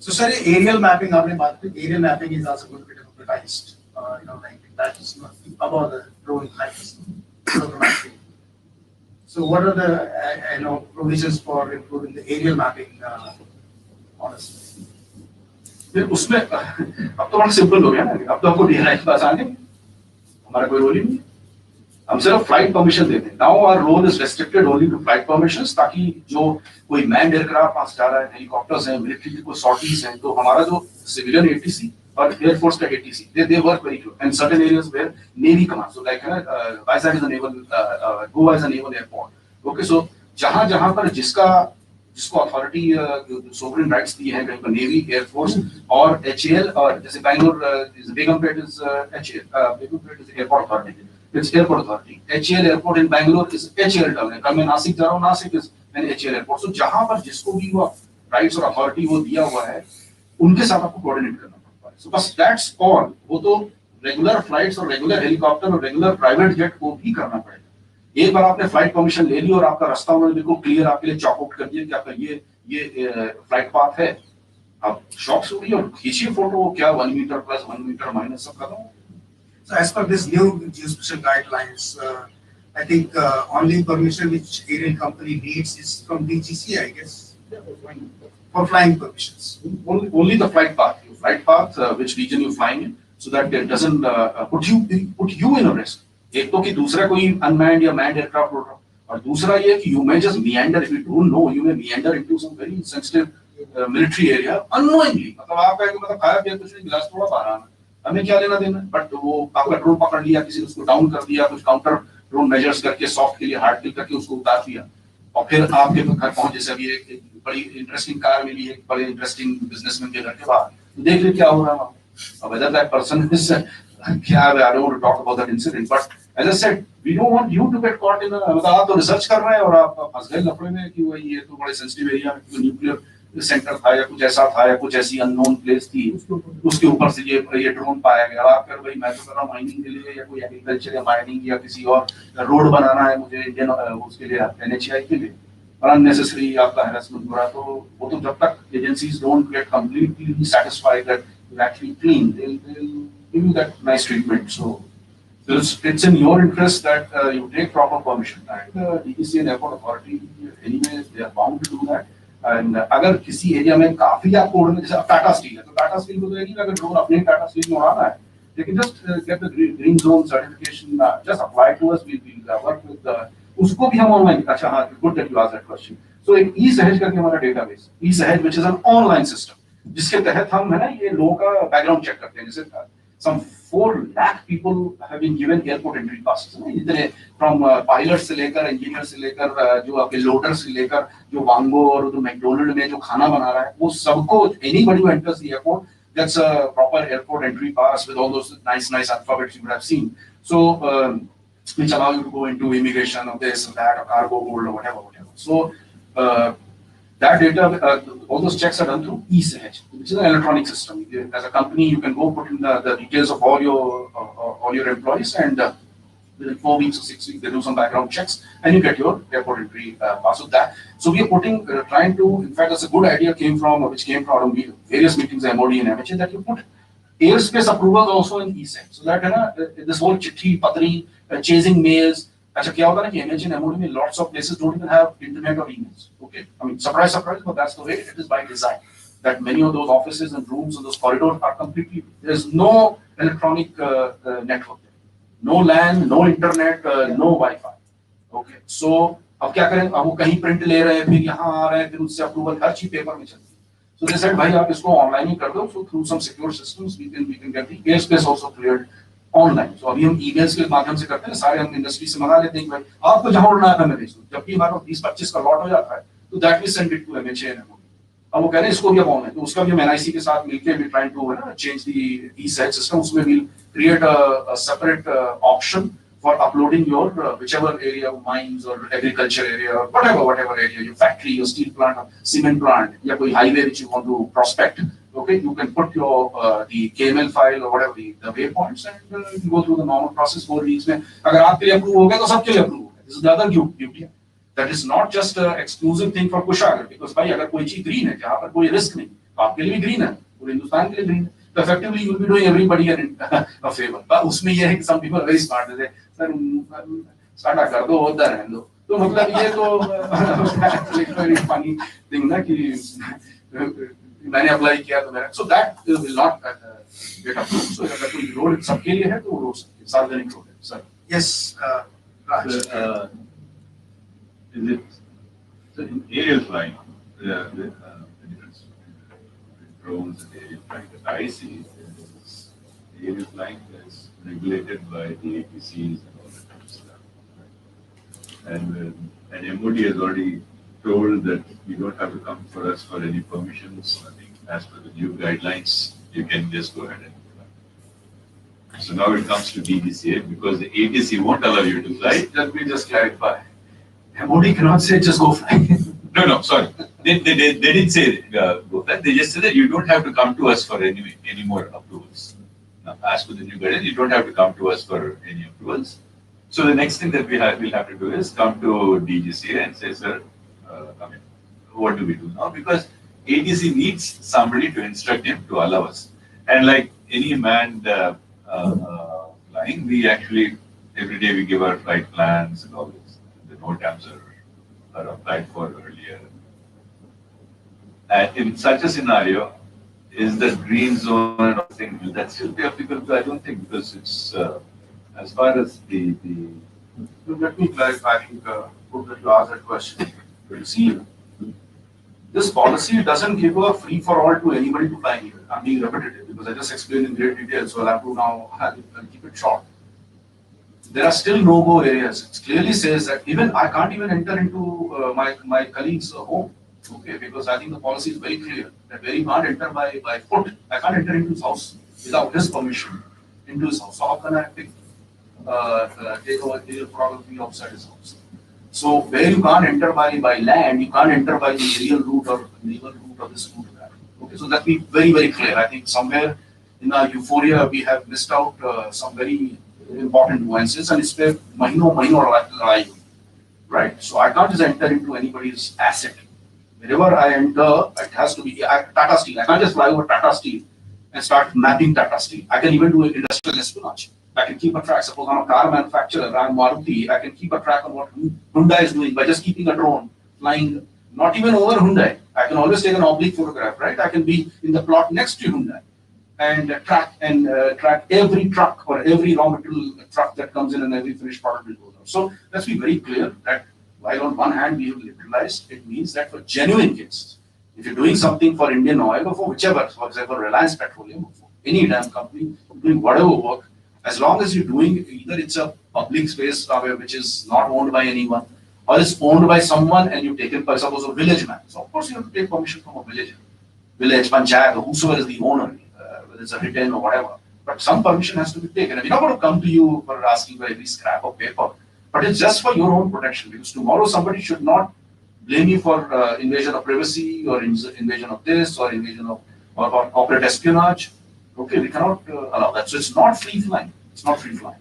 So, sir, aerial mapping, आपने बात की, aerial mapping is also going to be democratized. Like that is not about the drone heights. So, what are the provisions for improving the aerial mapping? Honestly. फिर उसमें अब तो बड़ा simple हो गया ना. अब तो हमको डीआरआई के पास आने हमारा कोई रोल ही नहीं. हम सिर्फ फ्लाइट परमिशन देते हैं. Now our role is restricted only to flight permissions, ताकि जो कोई मैन्ड एयरक्राफ्ट पास जा रहा है, हेलीकॉप्टर्स हैं, मिलिट्री की कोई सॉर्टीज हैं, तो हमारा जो सिविलियन एटीसी और एयरफोर्स का ATC they work very close. And certain areas where navy command, so like Vizag is a naval, Goa is a naval airport. Okay, so जहां पर जिसको अथॉरिटी सोवरेन राइट्स दी है, कहीं पर नेवी, एयरफोर्स और एचएएल, और जैसे Bangalore Begumpet is HAL, Begumpet is airport authority, it's airport authority. HAL airport in Bangalore is HAL terminal. कल मैं नासिक जा रहा हूँ, Nashik is an HAL airport. So जहां पर जिसको भी वो राइट्स और अथॉरिटी वो दिया हुआ है, उनके साथ आपको कोऑर्डिनेट करना पड़ता है. सो बस दैट्स ऑल. वो तो रेगुलर फ्लाइट्स और रेगुलर हेलीकॉप्टर और रेगुलर प्राइवेट जेट को भी करना पड़ेगा. एक बार आपने फ्लाइट परमिशन ले ली और आपका रास्ता उन्होंने बिल्कुल क्लियर आपके लिए चॉक आउट कर दिया कि आपका ये फ्लाइट पाथ है, आप शॉप से उड़िए और खींचिए फोटो. क्या 1 मीटर प्लस 1 मीटर माइनस सब खत्म. So as per this new geospatial guidelines, I think only permission which aerial company needs is from DGC, I guess, for flying permissions. Only the flight path, which region you're flying in, so that it doesn't put you in a risk. एक तो कि दूसरा कोई unmanned या manned aircraft उड़ रहा, और दूसरा ये कि you may just meander. If you don't know, you may meander into some very sensitive military area unknowingly. मतलब आपका मतलब खाया पिया कुछ नहीं, गिलास थोड़ा बाहर आना, हमें क्या लेना देना. बट वो आपका ड्रोन पकड़ लिया, किसी ने उसको डाउन कर दिया, कुछ काउंटर ड्रोन मेजर्स करके सॉफ्ट के लिए हार्ड किल करके उसको उतार दिया, और फिर आपके घर पहुंच. जैसे अभी एक बड़ी इंटरेस्टिंग कार मिली है बड़े इंटरेस्टिंग बिजनेसमैन के घर के बाहर, तो देख ले क्या हो रहा है. Whether that person is I don't want to talk about that incident, but as I said, we don't want you to get caught in a. मतलब आप तो रिसर्च कर रहे हैं और आप फंस गए लफड़े में कि भाई ये तो बड़े सेंसिटिव एरिया में न्यूक्लियर सेंटर था या कुछ ऐसा था या कुछ ऐसी अननोन प्लेस थी, उसके ऊपर से ये ड्रोन पाया गया. आप कर भाई मैं तो कर रहा हूँ माइनिंग के लिए या कोई एग्रीकल्चर या माइनिंग या किसी और रोड बनाना है मुझे इंडियन उसके लिए एनएचआई के लिए, और अननेसेसरी आपका हैरेसमेंट हो रहा. तो वो तो जब तक agencies don't get completely satisfied that you actually clean, they'll give you that nice treatment. So So it's in your interest that you take proper permission, and DEC and Airport Authority anyway they are bound to do that. And अगर किसी area में काफी आपको उड़ने जैसे Tata steel है तो Tata steel को तो एक ही अगर ड्रोन अपने टाटा स्टील में उड़ाना है they can just get the green zone certification just apply to us we'll work with the उसको भी हम ऑनलाइन अच्छा हाँ good that you asked that question. So एक e-सहज करके हमारा database e-सहज which is an online system जिसके तहत हम है ना ये लोगों का बैकग्राउंड चेक करते हैं जैसे some 4 lakh people have been given airport entry passes ना इतने from pilot से लेकर engineer से लेकर जो आपके loader से लेकर जो वांगो और जो मैकडोनल्ड में जो खाना बना रहा है वो सबको anybody who enters the airport that's a proper airport entry pass with all those nice alphabets you would have seen so which allow you to go into immigration or this or that or cargo hold or whatever so that data, all those checks are done through e-Sahaj, which is an electronic system. As a company, you can go put in the details of all your employees, and within 4 weeks or 6 weeks, they do some background checks, and you get your airport entry pass with that. So we are putting, trying to. In fact, that's a good idea which came from various meetings, MOD and MHA, that you put airspace approvals also in e-Sahaj, so that this whole chitti, patri, chasing mails. अच्छा क्या होता है ना कि MH and MOD में lots of places don't even have internet or emails. Okay, I mean surprise, but that's the way it is by design. That many of those offices and rooms and those corridors are completely there's no electronic network there, no LAN, no internet, no Wi-Fi. Okay, so अब क्या करें अब वो कहीं print ले रहे हैं फिर यहाँ आ रहे हैं फिर उससे approval हर चीज पेपर में चलती है. So they said भाई आप इसको ऑनलाइन ही कर दो. So through some secure systems we can get the airspace also cleared online. तो अभी हम ईमेल्स के माध्यम से करते हैं सारे हम इंडस्ट्री से मंगा लेते हैं भाई आपको जहां उड़ना है हमें भेज दो. जब भी हमारे पास 20-25 का लॉट हो जाता है तो that we send it to MHA and MOD. अब वो कह रहे हैं इसको भी अब ऑनलाइन तो उसका भी हम NIC के साथ मिलकर we trying to change the e-Sahaj system. उसमें we create a separate option for uploading your whichever area mines or agriculture area or whatever area your factory your steel plant or cement plant या कोई highway which you want to prospect. Okay, you can put your the KML file or whatever the waypoints and you go through the normal process 4 weeks में अगर आपके लिए approve हो गया तो सबके लिए approve हो गया. This is the other beauty. That is not just an exclusive thing for Kushagar because भाई अगर कोई चीज green है जहाँ पर कोई risk नहीं तो आपके लिए भी green है पूरे हिंदुस्तान के लिए green है तो effectively you will be doing everybody a favor. but उसमें ये है कि some people are very smart they say sir start कर दो उधर रहने दो तो मतलब ये तो very funny thing ना कि मैंने अप्लाई किया तो मेरा so that will not get approved. So अगर कोई रोड सबके लिए है तो वो रोड सबके सार्वजनिक रोड है sir. Yes, Raj. Is it so in aerial flying, the difference between drones and aerial flying that I see is aerial flying is regulated by the APCs and all that kind of stuff. And MOD has already told that you don't have to come for us for any permissions. I think as per the new guidelines, you can just go ahead and fly. So now it comes to DGCA because the ATC won't allow you to fly. Let me just clarify. MOD cannot say just go fly. No, sorry. They didn't say go fly. They just said that you don't have to come to us for any more approvals. Now, as per the new guidelines, you don't have to come to us for any approvals. So the next thing that we'll have to do is come to DGCA and say, sir, I mean, what do we do now? Because ATC needs somebody to instruct him to allow us. And like any manned flying, we actually, every day we give our flight plans and all this. The NOTAMs are applied for earlier. And in such a scenario, is the green zone and all thing, will that still be applicable? I don't think because it's, as far as the Let me clarify. I think good that you asked that question. See, this policy doesn't give a free for all to anybody to fly anywhere. I'm being repetitive because I just explained in great detail, so I'll have to now I'll keep it short. There are still no-go areas. It clearly says that even I can't even enter into my colleague's home, okay? Because I think the policy is very clear that where you can't enter by foot, I can't enter into his house without his permission into his house. So how can I take over aerial photography outside his house? So where you can't enter by land, you can't enter by the aerial route or naval route or this route or that. Okay, so that be very, very clear. I think somewhere in our euphoria we have missed out some very important nuances, and it's where mahino right? So I can't just enter into anybody's asset. Wherever I enter, it has to be Tata Steel. I can't just fly over Tata Steel and start mapping Tata Steel. I can even do industrial espionage. I can keep a track. Suppose I'm a car manufacturer, I'm Maruti, I can keep a track on what Hyundai is doing by just keeping a drone flying, not even over Hyundai. I can always take an oblique photograph, right? I can be in the plot next to Hyundai and track every truck or every raw material truck that comes in and every finished product will go out. So let's be very clear that while on one hand we have liberalized, it means that for genuine cases, if you're doing something for Indian Oil or for whichever, for example, Reliance Petroleum, or for any damn company, doing whatever work, as long as you're doing either it's a public space which is not owned by anyone, or it's owned by someone and you've taken, for suppose, a village man. So of course you have to take permission from a villager, village panchayat, or whosoever is the owner, whether it's a written or whatever. But some permission has to be taken. And we're not going to come to you for asking for every scrap of paper, but it's just for your own protection, because tomorrow somebody should not blame you for invasion of privacy or invasion of this or invasion of or corporate espionage. Okay, we cannot allow that. So it's not free flying. It's not free flying.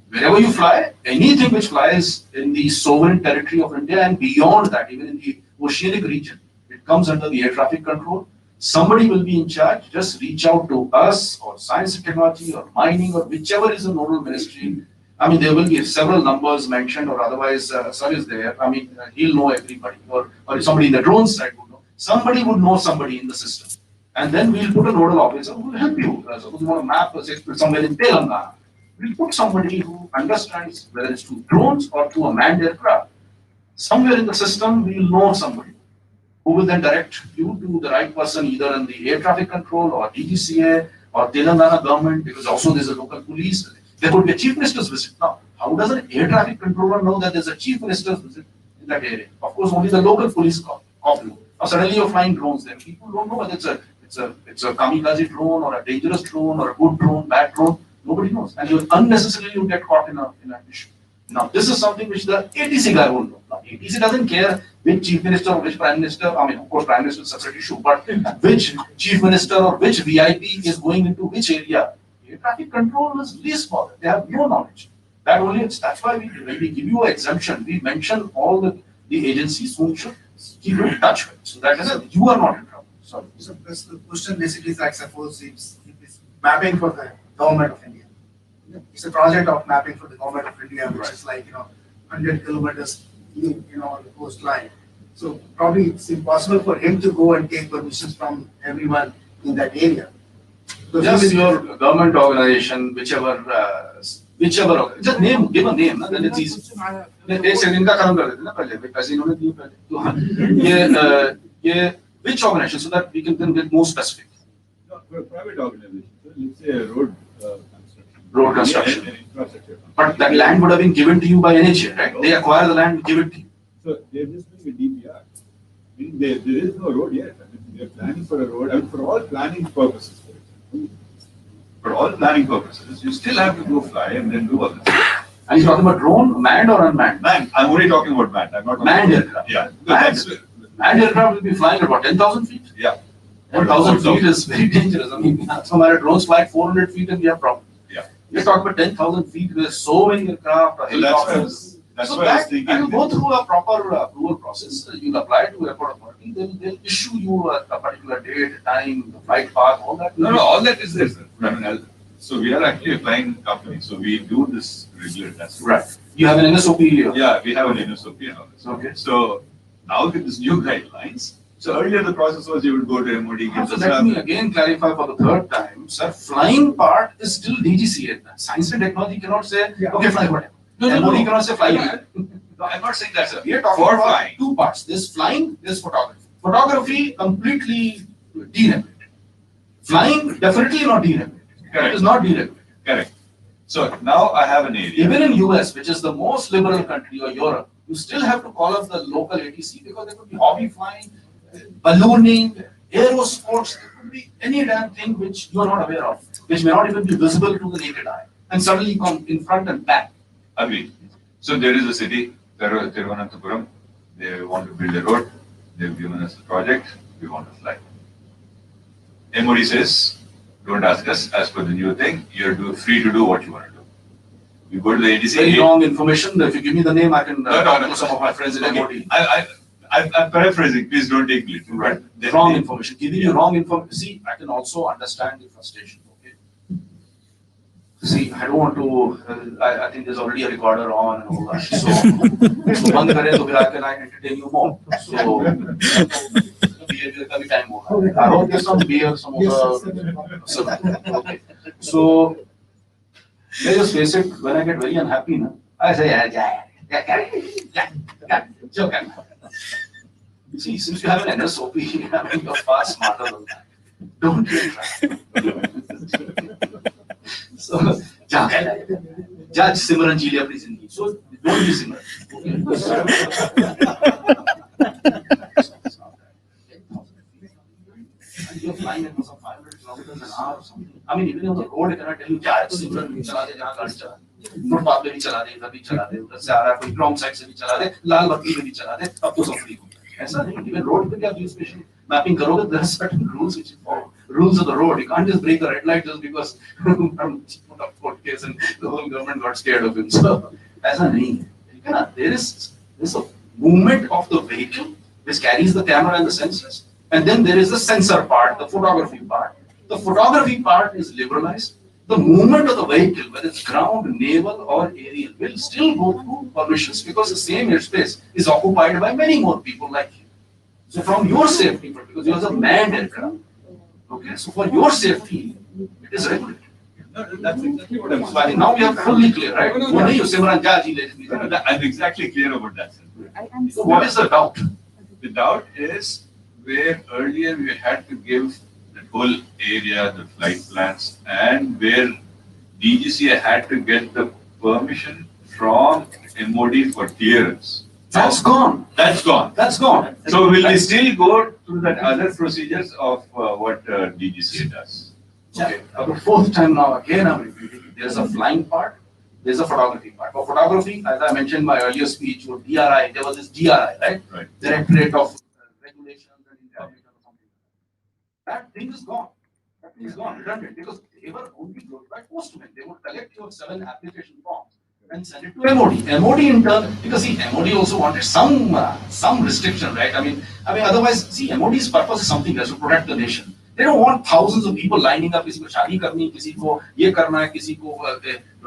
Wherever you fly, anything which flies in the sovereign territory of India and beyond that, even in the oceanic region, it comes under the air traffic control. Somebody will be in charge. Just reach out to us or science and technology or mining or whichever is the nodal ministry. I mean, there will be several numbers mentioned or otherwise, sir is there. I mean, he'll know everybody or somebody in the drone side would know. Somebody would know somebody in the system. And then we'll put a nodal officer who will help you. Suppose you want to map somewhere in Telangana. We'll put somebody who understands whether it's through drones or through a manned aircraft. Somewhere in the system, we'll know somebody who will then direct you to the right person, either in the air traffic control or DGCA or Telangana government, because also there's a local police. There could be a chief minister's visit. Now, how does an air traffic controller know that there's a chief minister's visit in that area? Of course, only the local police copy. Now, suddenly you're flying drones there. People don't know whether it's a kamikaze drone or a dangerous drone or a good drone, bad drone. Nobody knows. And you unnecessarily get caught in an issue. Now, this is something which the ATC guy won't know. Now, ATC doesn't care which chief minister or which prime minister, I mean, of course, prime minister is a separate issue, but which chief minister or which VIP is going into which area. Air traffic control is least bothered. They have no knowledge. That's why when we give you an exemption, we mention all the agencies who should keep in touch with. So that is it. You are not in trouble. Sorry. So the question basically is like, suppose it's mapping for the government of India. It's a project of mapping for the government of India, which is like 100 kilometers on the coastline. So probably it's impossible for him to go and take permissions from everyone in that area. Just your government organization, whichever, just give a name, and then it's easy. Which organization, so that we can then get more specific. No, for a private organization, so let's say a road construction. Road construction. And infrastructure. But that land would have been given to you by NHA, right? They acquire the land, give it to you. So they're just doing a DPR. I mean, there is no road yet. I mean, they're planning for a road. I mean, for all planning purposes, for example. For all planning purposes, you still have to go fly and then do all this. And you're talking about drone, manned or unmanned? Manned. I'm only talking about manned. I'm not talking Manned about aircraft. Yeah. Manned aircraft will be flying at about 10,000 feet. Yeah. 10,000 feet is very dangerous. I mean, some other drones fly 400 feet and we have problems. Yeah. You're talking about 10,000 feet with so many aircraft, So helicopters. that's So why I was that thinking. you will go through a proper approval process. You'll apply to airport authority. They'll issue you a particular date, time, the flight path, all that. No, all that is there, sir. I mean, so we are actually a flying company. So we do this regularly. That's Right. You have an NSOP here. Yeah, we have an NSOP and all this. Okay. So now with this new guidelines, so earlier the process was you would go to MOD, get So the let stuff. me again clarify for the third time, sir. Flying part is still DGCA. Science and technology cannot say, okay, fly whatever. MOD cannot say fly. No, I'm not saying that, sir. We are talking For about flying. two parts. This flying, this photography. Photography completely deregulated. Flying definitely not deregulated. Correct. It is not deregulated. Correct. So now I have an area. Even in US, which is the most liberal country, or Europe, you still have to call up the local ATC because there could be hobby flying, ballooning, aerosports, there could be any damn thing which you are not aware of, which may not even be visible to the naked eye. And suddenly you come in front and back. Agreed. So there is a city, Thiruvananthapuram. They want to build a road. They've given us the project. We want to fly. MOD says, don't ask us. As per the new thing, you're free to do what you want to do. You go to the ATC. Very wrong information. If you give me the name, I can talk No. to some of my friends in MOD. I'm paraphrasing. Please don't take it. Right. Wrong information. Giving you wrong information. See, I can also understand the frustration. Okay. See, I don't want to, I think there's already a recorder on and all that. So, बंद करें तो फिर I can entertain you more. So, behavior का भी time होगा. I hope there's some beer, samosa. Okay. So, let's just face it, when I get very unhappy, na, I say, joke. See, since you have an NSOP, I mean, you're far smarter than that. Don't get it. So, Judge Simran Ji अपनी जिंदगी. So, don't be Simran. And you're flying at some 500 kilometers an hour or something. I mean, even on the road, I cannot tell you, Judge Simran चला दे, जहाँ गाड़ी चला दे. Footpath पे भी चला दे, इधर भी चला दे, उधर से आ रहा है कोई रॉन्ग साइड से भी चला दे, लाल बत्ती में भी चला दे, अब तो सब फ्री हो गया. ऐसा नहीं, even road पे क्या geospatial mapping करोगे, there are certain rules which you follow. Rules of the road. You can't just break a red light just because put up court case and the whole government got scared of him. So, ऐसा नहीं है. There is a movement of the vehicle which carries the camera and the sensors, and then there is the sensor part, the photography part. The photography part is liberalized. The movement of the vehicle, whether it's ground, naval, or aerial, will still go through permissions because the same airspace is occupied by many more people like you. So, from your safety, because yours is a manned aircraft. Okay, so for your safety, it is regulated. No, that's exactly what I'm So I think now we are fully clear, right? No, I'm exactly clear about that. So what is the doubt? The doubt is where earlier we had to give the whole area, the flight plans, and where DGCA had to get the permission from MOD for clearance. That's gone. That's gone. That's gone. So will we still go through that other procedures of what DGCA does? Okay. For the fourth time now, again I'm repeating. There's a flying part. There's a photography part. For photography, as I mentioned in my earlier speech, with DRI, there was this DRI, right? Right. Directorate of Regulations and Information or something. That thing is gone. That thing is gone, redundant, because they were only brought by postmen. They would collect your 7 application forms and send it to MOD. MOD in turn, because see, MOD also wanted some restriction, right? I mean, otherwise, see, MOD's purpose is something else, to protect the nation. They don't want thousands of people lining up. किसी को शादी करनी, किसी को ये करना है, किसी को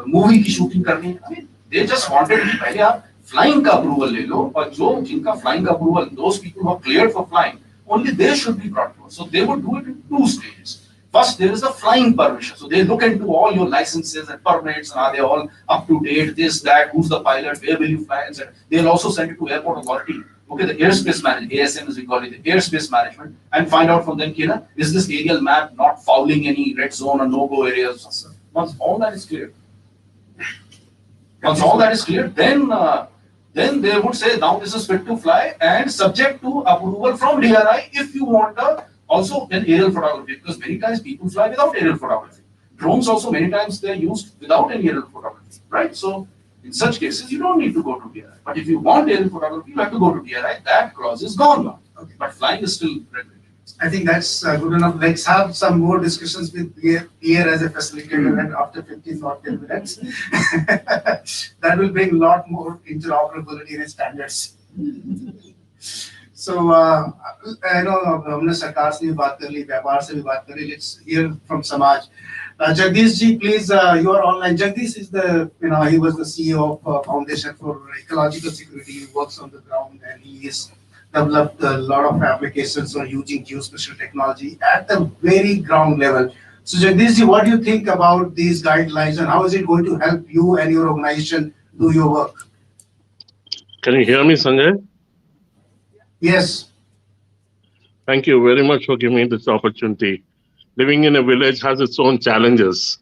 मूवी की शूटिंग करनी है. I mean, they just wanted कि पहले आप flying का approval ले लो, और जो जिनका flying का approval, those people who are cleared for flying, only they should be brought to us. So they would do it in 2 stages. First, there is a flying permission. So they look into all your licenses and permits, and are they all up to date, this, that, who's the pilot, where will you fly, etc. They'll also send it to airport authority. Okay, the airspace management, ASM as we call it, the airspace management, and find out from them, Kira, is this aerial map not fouling any red zone or no-go areas? Once all that is clear, then they would say, now this is fit to fly and subject to approval from DRI if you want also an aerial photography, because many times people fly without aerial photography. Drones also many times they're used without any aerial photography, right? So in such cases, you don't need to go to DRI. But if you want aerial photography, you have to go to DRI. That clause is gone now. Okay. But flying is still regulated. I think that's good enough. Let's have some more discussions with Pierre as a facilitator and after 15 or 10 minutes. That will bring a lot more interoperability and standards. So, I know हमने सरकार से भी बात कर ली, व्यापार से भी बात कर ली. Let's hear from Samaj. Jagdish ji, please, you are online. Jagdish is he was the CEO of Foundation for Ecological Security. He works on the ground and he has developed a lot of applications on using geospatial technology at the very ground level. So Jagdish ji, what do you think about these guidelines and how is it going to help you and your organization do your work? Can you hear me, Sanjay? Yes. Thank you very much for giving me this opportunity. Living in a village has its own challenges.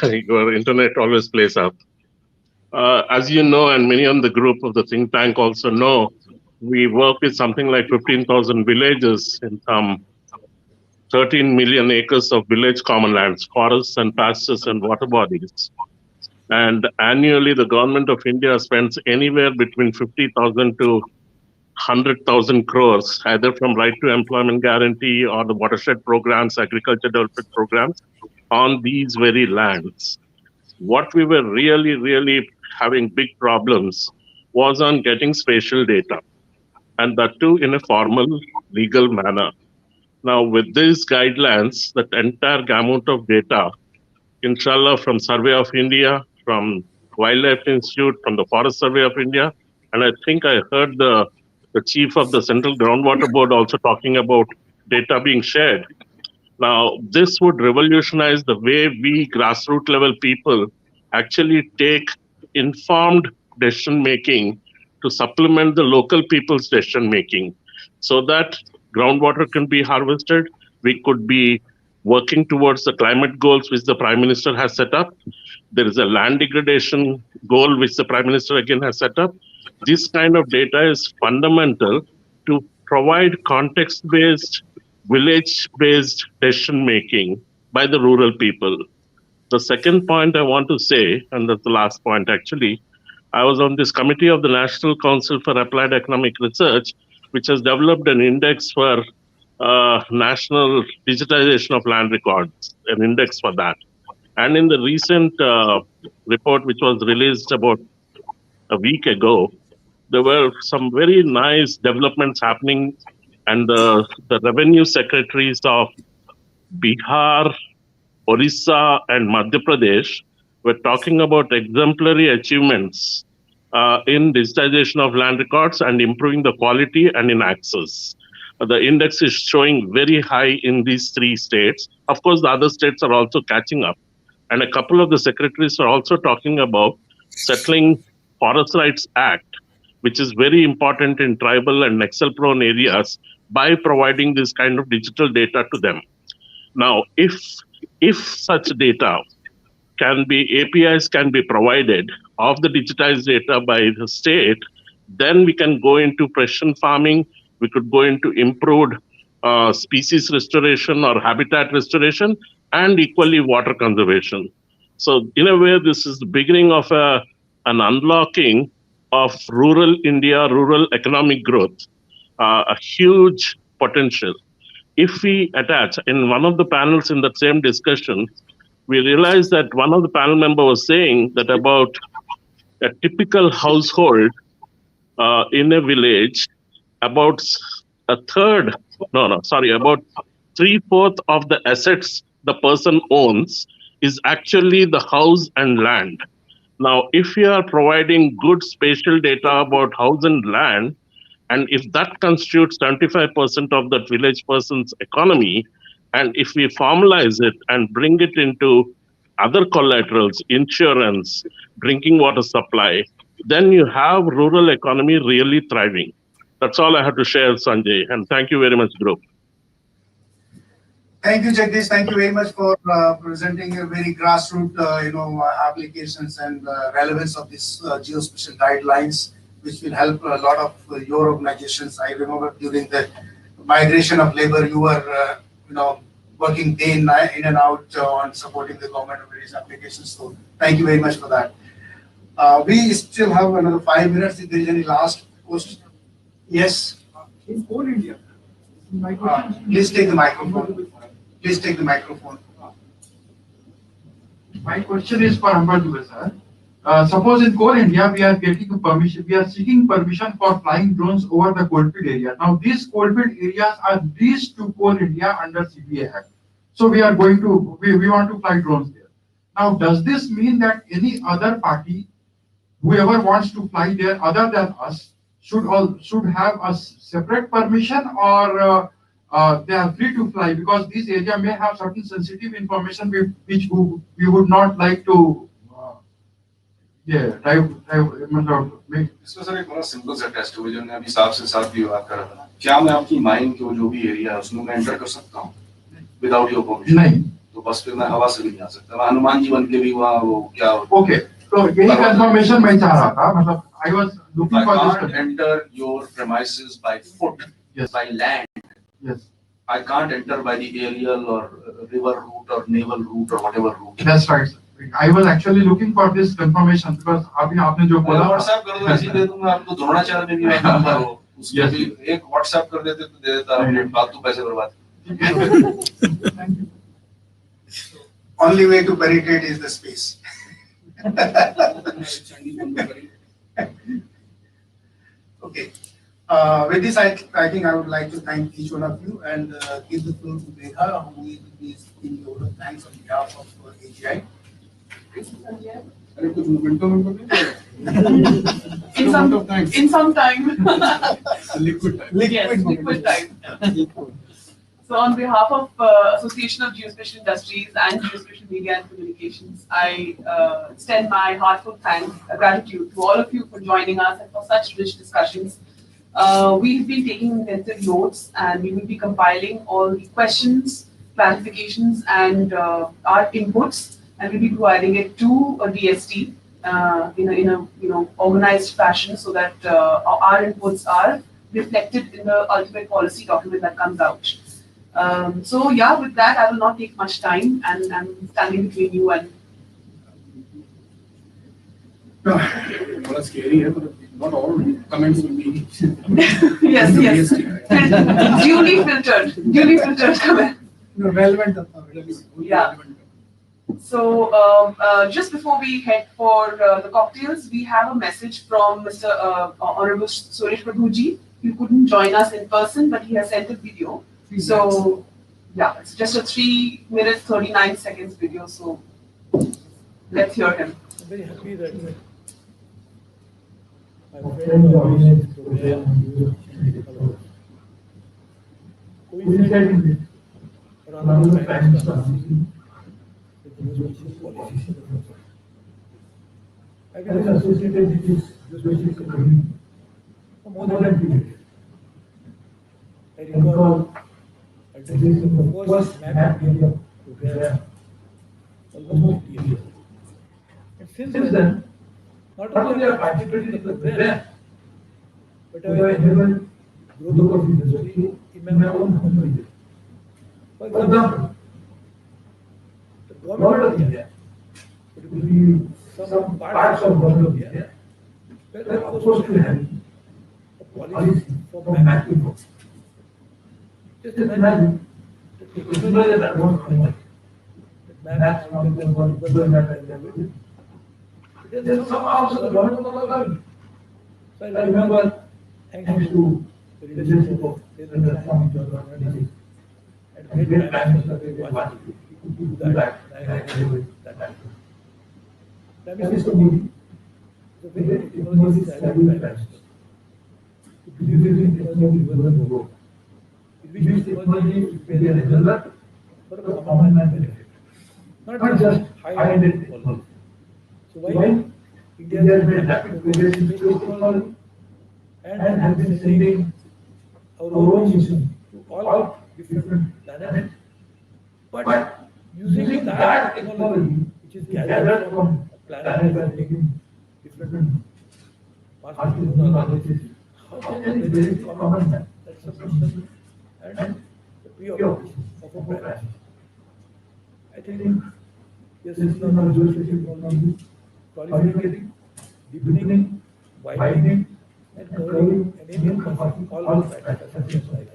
Your internet always plays up. As you know, and many on the group of the think tank also know, we work with something like 15,000 villages in some 13 million acres of village common lands, forests and pastures and water bodies. And annually, the government of India spends anywhere between 50,000 to 100,000 crores, either from right to employment guarantee or the watershed programs, agriculture development programs, on these very lands. What we were really having big problems was on getting spatial data, and that too in a formal legal manner. Now, with these guidelines, that entire gamut of data, inshallah, from Survey of India, from Wildlife Institute, from the Forest Survey of India, and I think I heard the chief of the Central Groundwater Board also talking about data being shared. Now, this would revolutionize the way we grassroots level people actually take informed decision making to supplement the local people's decision making so that groundwater can be harvested. We could be working towards the climate goals which the Prime Minister has set up. There is a land degradation goal which the Prime Minister again has set up. This kind of data is fundamental to provide context based, village based decision making by the rural people. The second point I want to say, and that's the last point actually, I was on this committee of the National Council for Applied Economic Research, which has developed an index for national digitization of land records, an index for that. And in the recent report, which was released about a week ago, there were some very nice developments happening, and the revenue secretaries of Bihar, Orissa, and Madhya Pradesh were talking about exemplary achievements in digitization of land records and improving the quality and in access. The index is showing very high in these three states. Of course, the other states are also catching up. And a couple of the secretaries are also talking about settling Forest Rights Act, which is very important in tribal and Nexal-prone areas, by providing this kind of digital data to them. Now, if such data can be, APIs can be provided of the digitized data by the state, then we can go into precision farming, we could go into improved species restoration or habitat restoration, and equally water conservation. So in a way, this is the beginning of an unlocking of rural India, rural economic growth, a huge potential. If we attach, in one of the panels in that same discussion, we realized that one of the panel members was saying that about a typical household in a village, about about 3/4 of the assets the person owns is actually the house and land. Now, if you are providing good spatial data about house and land, and if that constitutes 75% of that village person's economy, and if we formalize it and bring it into other collaterals, insurance, drinking water supply, then you have rural economy really thriving. That's all I have to share, Sanjay, and thank you very much, group. Thank you, Jagdish. Thank you very much for presenting your very grassroots, applications and relevance of this geospatial guidelines, which will help a lot of your organizations. I remember during the migration of labor, you were, working day and night, in and out on supporting the government of various applications. So thank you very much for that. We still have another 5 minutes. If there is any last question, yes. In Coal India, Please take the microphone. Please take the microphone. My question is for Ambadube, sir. Suppose in Coal India, we are getting permission, we are seeking permission for flying drones over the coalfield area. Now, these coalfield areas are leased to Coal India under CBA Act. So we are going to, we want to fly drones there. Now, does this mean that any other party, whoever wants to fly there other than us, should have a separate permission, or they are free to fly, because this area may have certain sensitive information which we would not like to make. इसमें sir एक बड़ा simple सा test हुआ, जो मैं अभी साहब से साथ भी बात कर रहा था, क्या मैं आपकी माइन के जो भी एरिया है उसमें मैं एंटर कर सकता हूँ विदाउट योर परमिशन? नहीं, तो बस फिर मैं हवा से भी नहीं आ सकता, मैं हनुमान जी बन के भी वहाँ वो क्या ओके, तो यही कंफर्मेशन मैं चाह रहा था, मतलब I was looking for this. I can't enter your premises by foot, yes, by land. Yes, I can't enter by the aerial or river route or naval route or whatever route. That's right. I was actually looking for this confirmation because अभी आपने जो बोला, WhatsApp कर दो, ऐसे दे दूंगा आपको, द्रोणाचार्य में भी नंबर हो, उसमें भी एक WhatsApp कर देते तो दे देता, अपने फालतू पैसे बर्बाद. Thank you. Only way to penetrate is the space. Okay. With this, I think I would like to thank each one of you and give the floor to Megha, who will be speaking over thanks on behalf of AGI. अरे कुछ घंटों में in some time. liquid time. Yes, liquid time. So on behalf of Association of Geospatial Industries and Geospatial Media and Communications, I extend my heartfelt thanks, gratitude to all of you for joining us and for such rich discussions. We've been taking intensive notes and we will be compiling all the questions, clarifications and our inputs, and we'll be providing it to a DST in a organized fashion so that our inputs are reflected in the ultimate policy document that comes out. So yeah, with that, I will not take much time, and I'm standing between you and. थोड़ा scary है, but not all comments will be. Yes, yes. Duly filtered comment. No, relevant. Yeah. So just before we head for the cocktails, we have a message from Mr. Honorable Suresh Prabhuji. He couldn't join us in person, but he has sent a video. So yeah, it's just a 3 minutes 39 seconds video. So let's hear him. I'm very happy that my friend organized this program on coincidentally, around the Prime Minister announcing the geospatial policy. I was associated with this geospatial community for more than 2 years. I recall addressing the first map India program almost 50 years ago. And since then, not only have I participated in the program, but I have enabled growth of industry in my own home region. For example, the government of India, particularly some parts of government of India, were supposed to have a policy for mapping. Just imagine the technology that was coming up. The maps now can go on Google Map and everything. Then somehow the government was allowed. So I remember, thanks to the leadership of President Swami John Fernandez and great Prime Minister Vajpayee, he could do that, and I had to do that. Prime Minister Modi is a very technology savvy Prime Minister. He believes in technology driven growth. It means technology should be an enabler for a common man benefit, not just high-ended technology. So while India has made rapid progress in space technology and has been sending our own mission to all different planets, but using that technology, which is gathered from planets and taking different parts of the analysis, how can we benefit common man? That's the question and the preoccupation of a planet. I think yes, it's not a geospatial technology. Proliferating, deepening, widening, and covering and encompassing all of facets of life.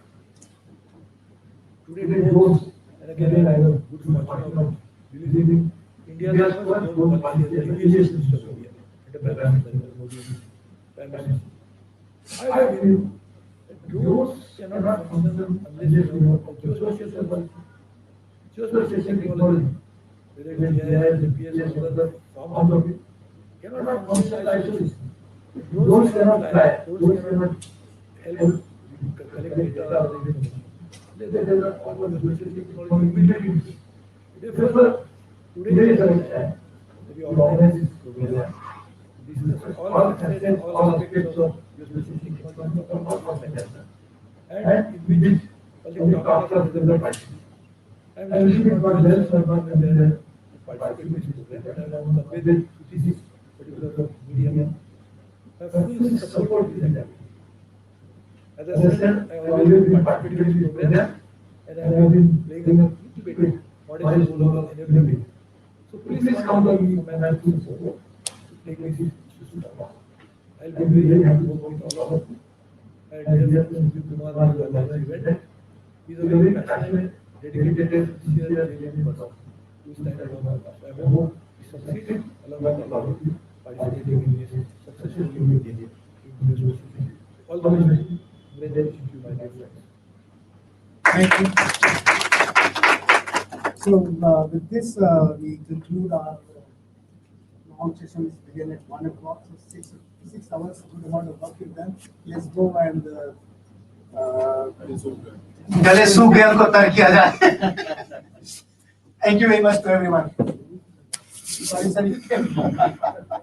Today goes, and again I have a good fortune of releasing India's first drone policy as the aviation minister of India, under Prime Minister Modi. I believe that drones cannot function unless you have a geospatial policy. Geospatial technology, whether it is GIS, GPS, or other forms of it, cannot function in isolation. Drones cannot fly, drones cannot help collect data or information. They are not all of the special technology immediately. Therefore, today is our time that we organize this program. Discuss all facets and all aspects of your specific technology from all perspectives. And in which all the talkers of the party. I am really not well served with the participate in this program, but I want to convey that this particular medium have full support of this activity. As I said, I always been participating in this program and I have been playing a little bit modest role of enabling it. So please count on me for my full support to take these issues to forward. I will be very happy to work with all of you. And dear Mr. Kumar who organized the event, he is a very passionate, dedicated, sincere, genuine person who stand along with us. I hope he succeeded along with all of you participating in this successful meeting in this meeting. All the best. Congratulations to my dear friends. Thank you. So with this, we conclude our long sessions begin at 1 o'clock, so 6 hours, good amount of work is done. Let's go and गले सूख गए उनको तर किया जाए. Thank you very much to everyone. sorry, sorry.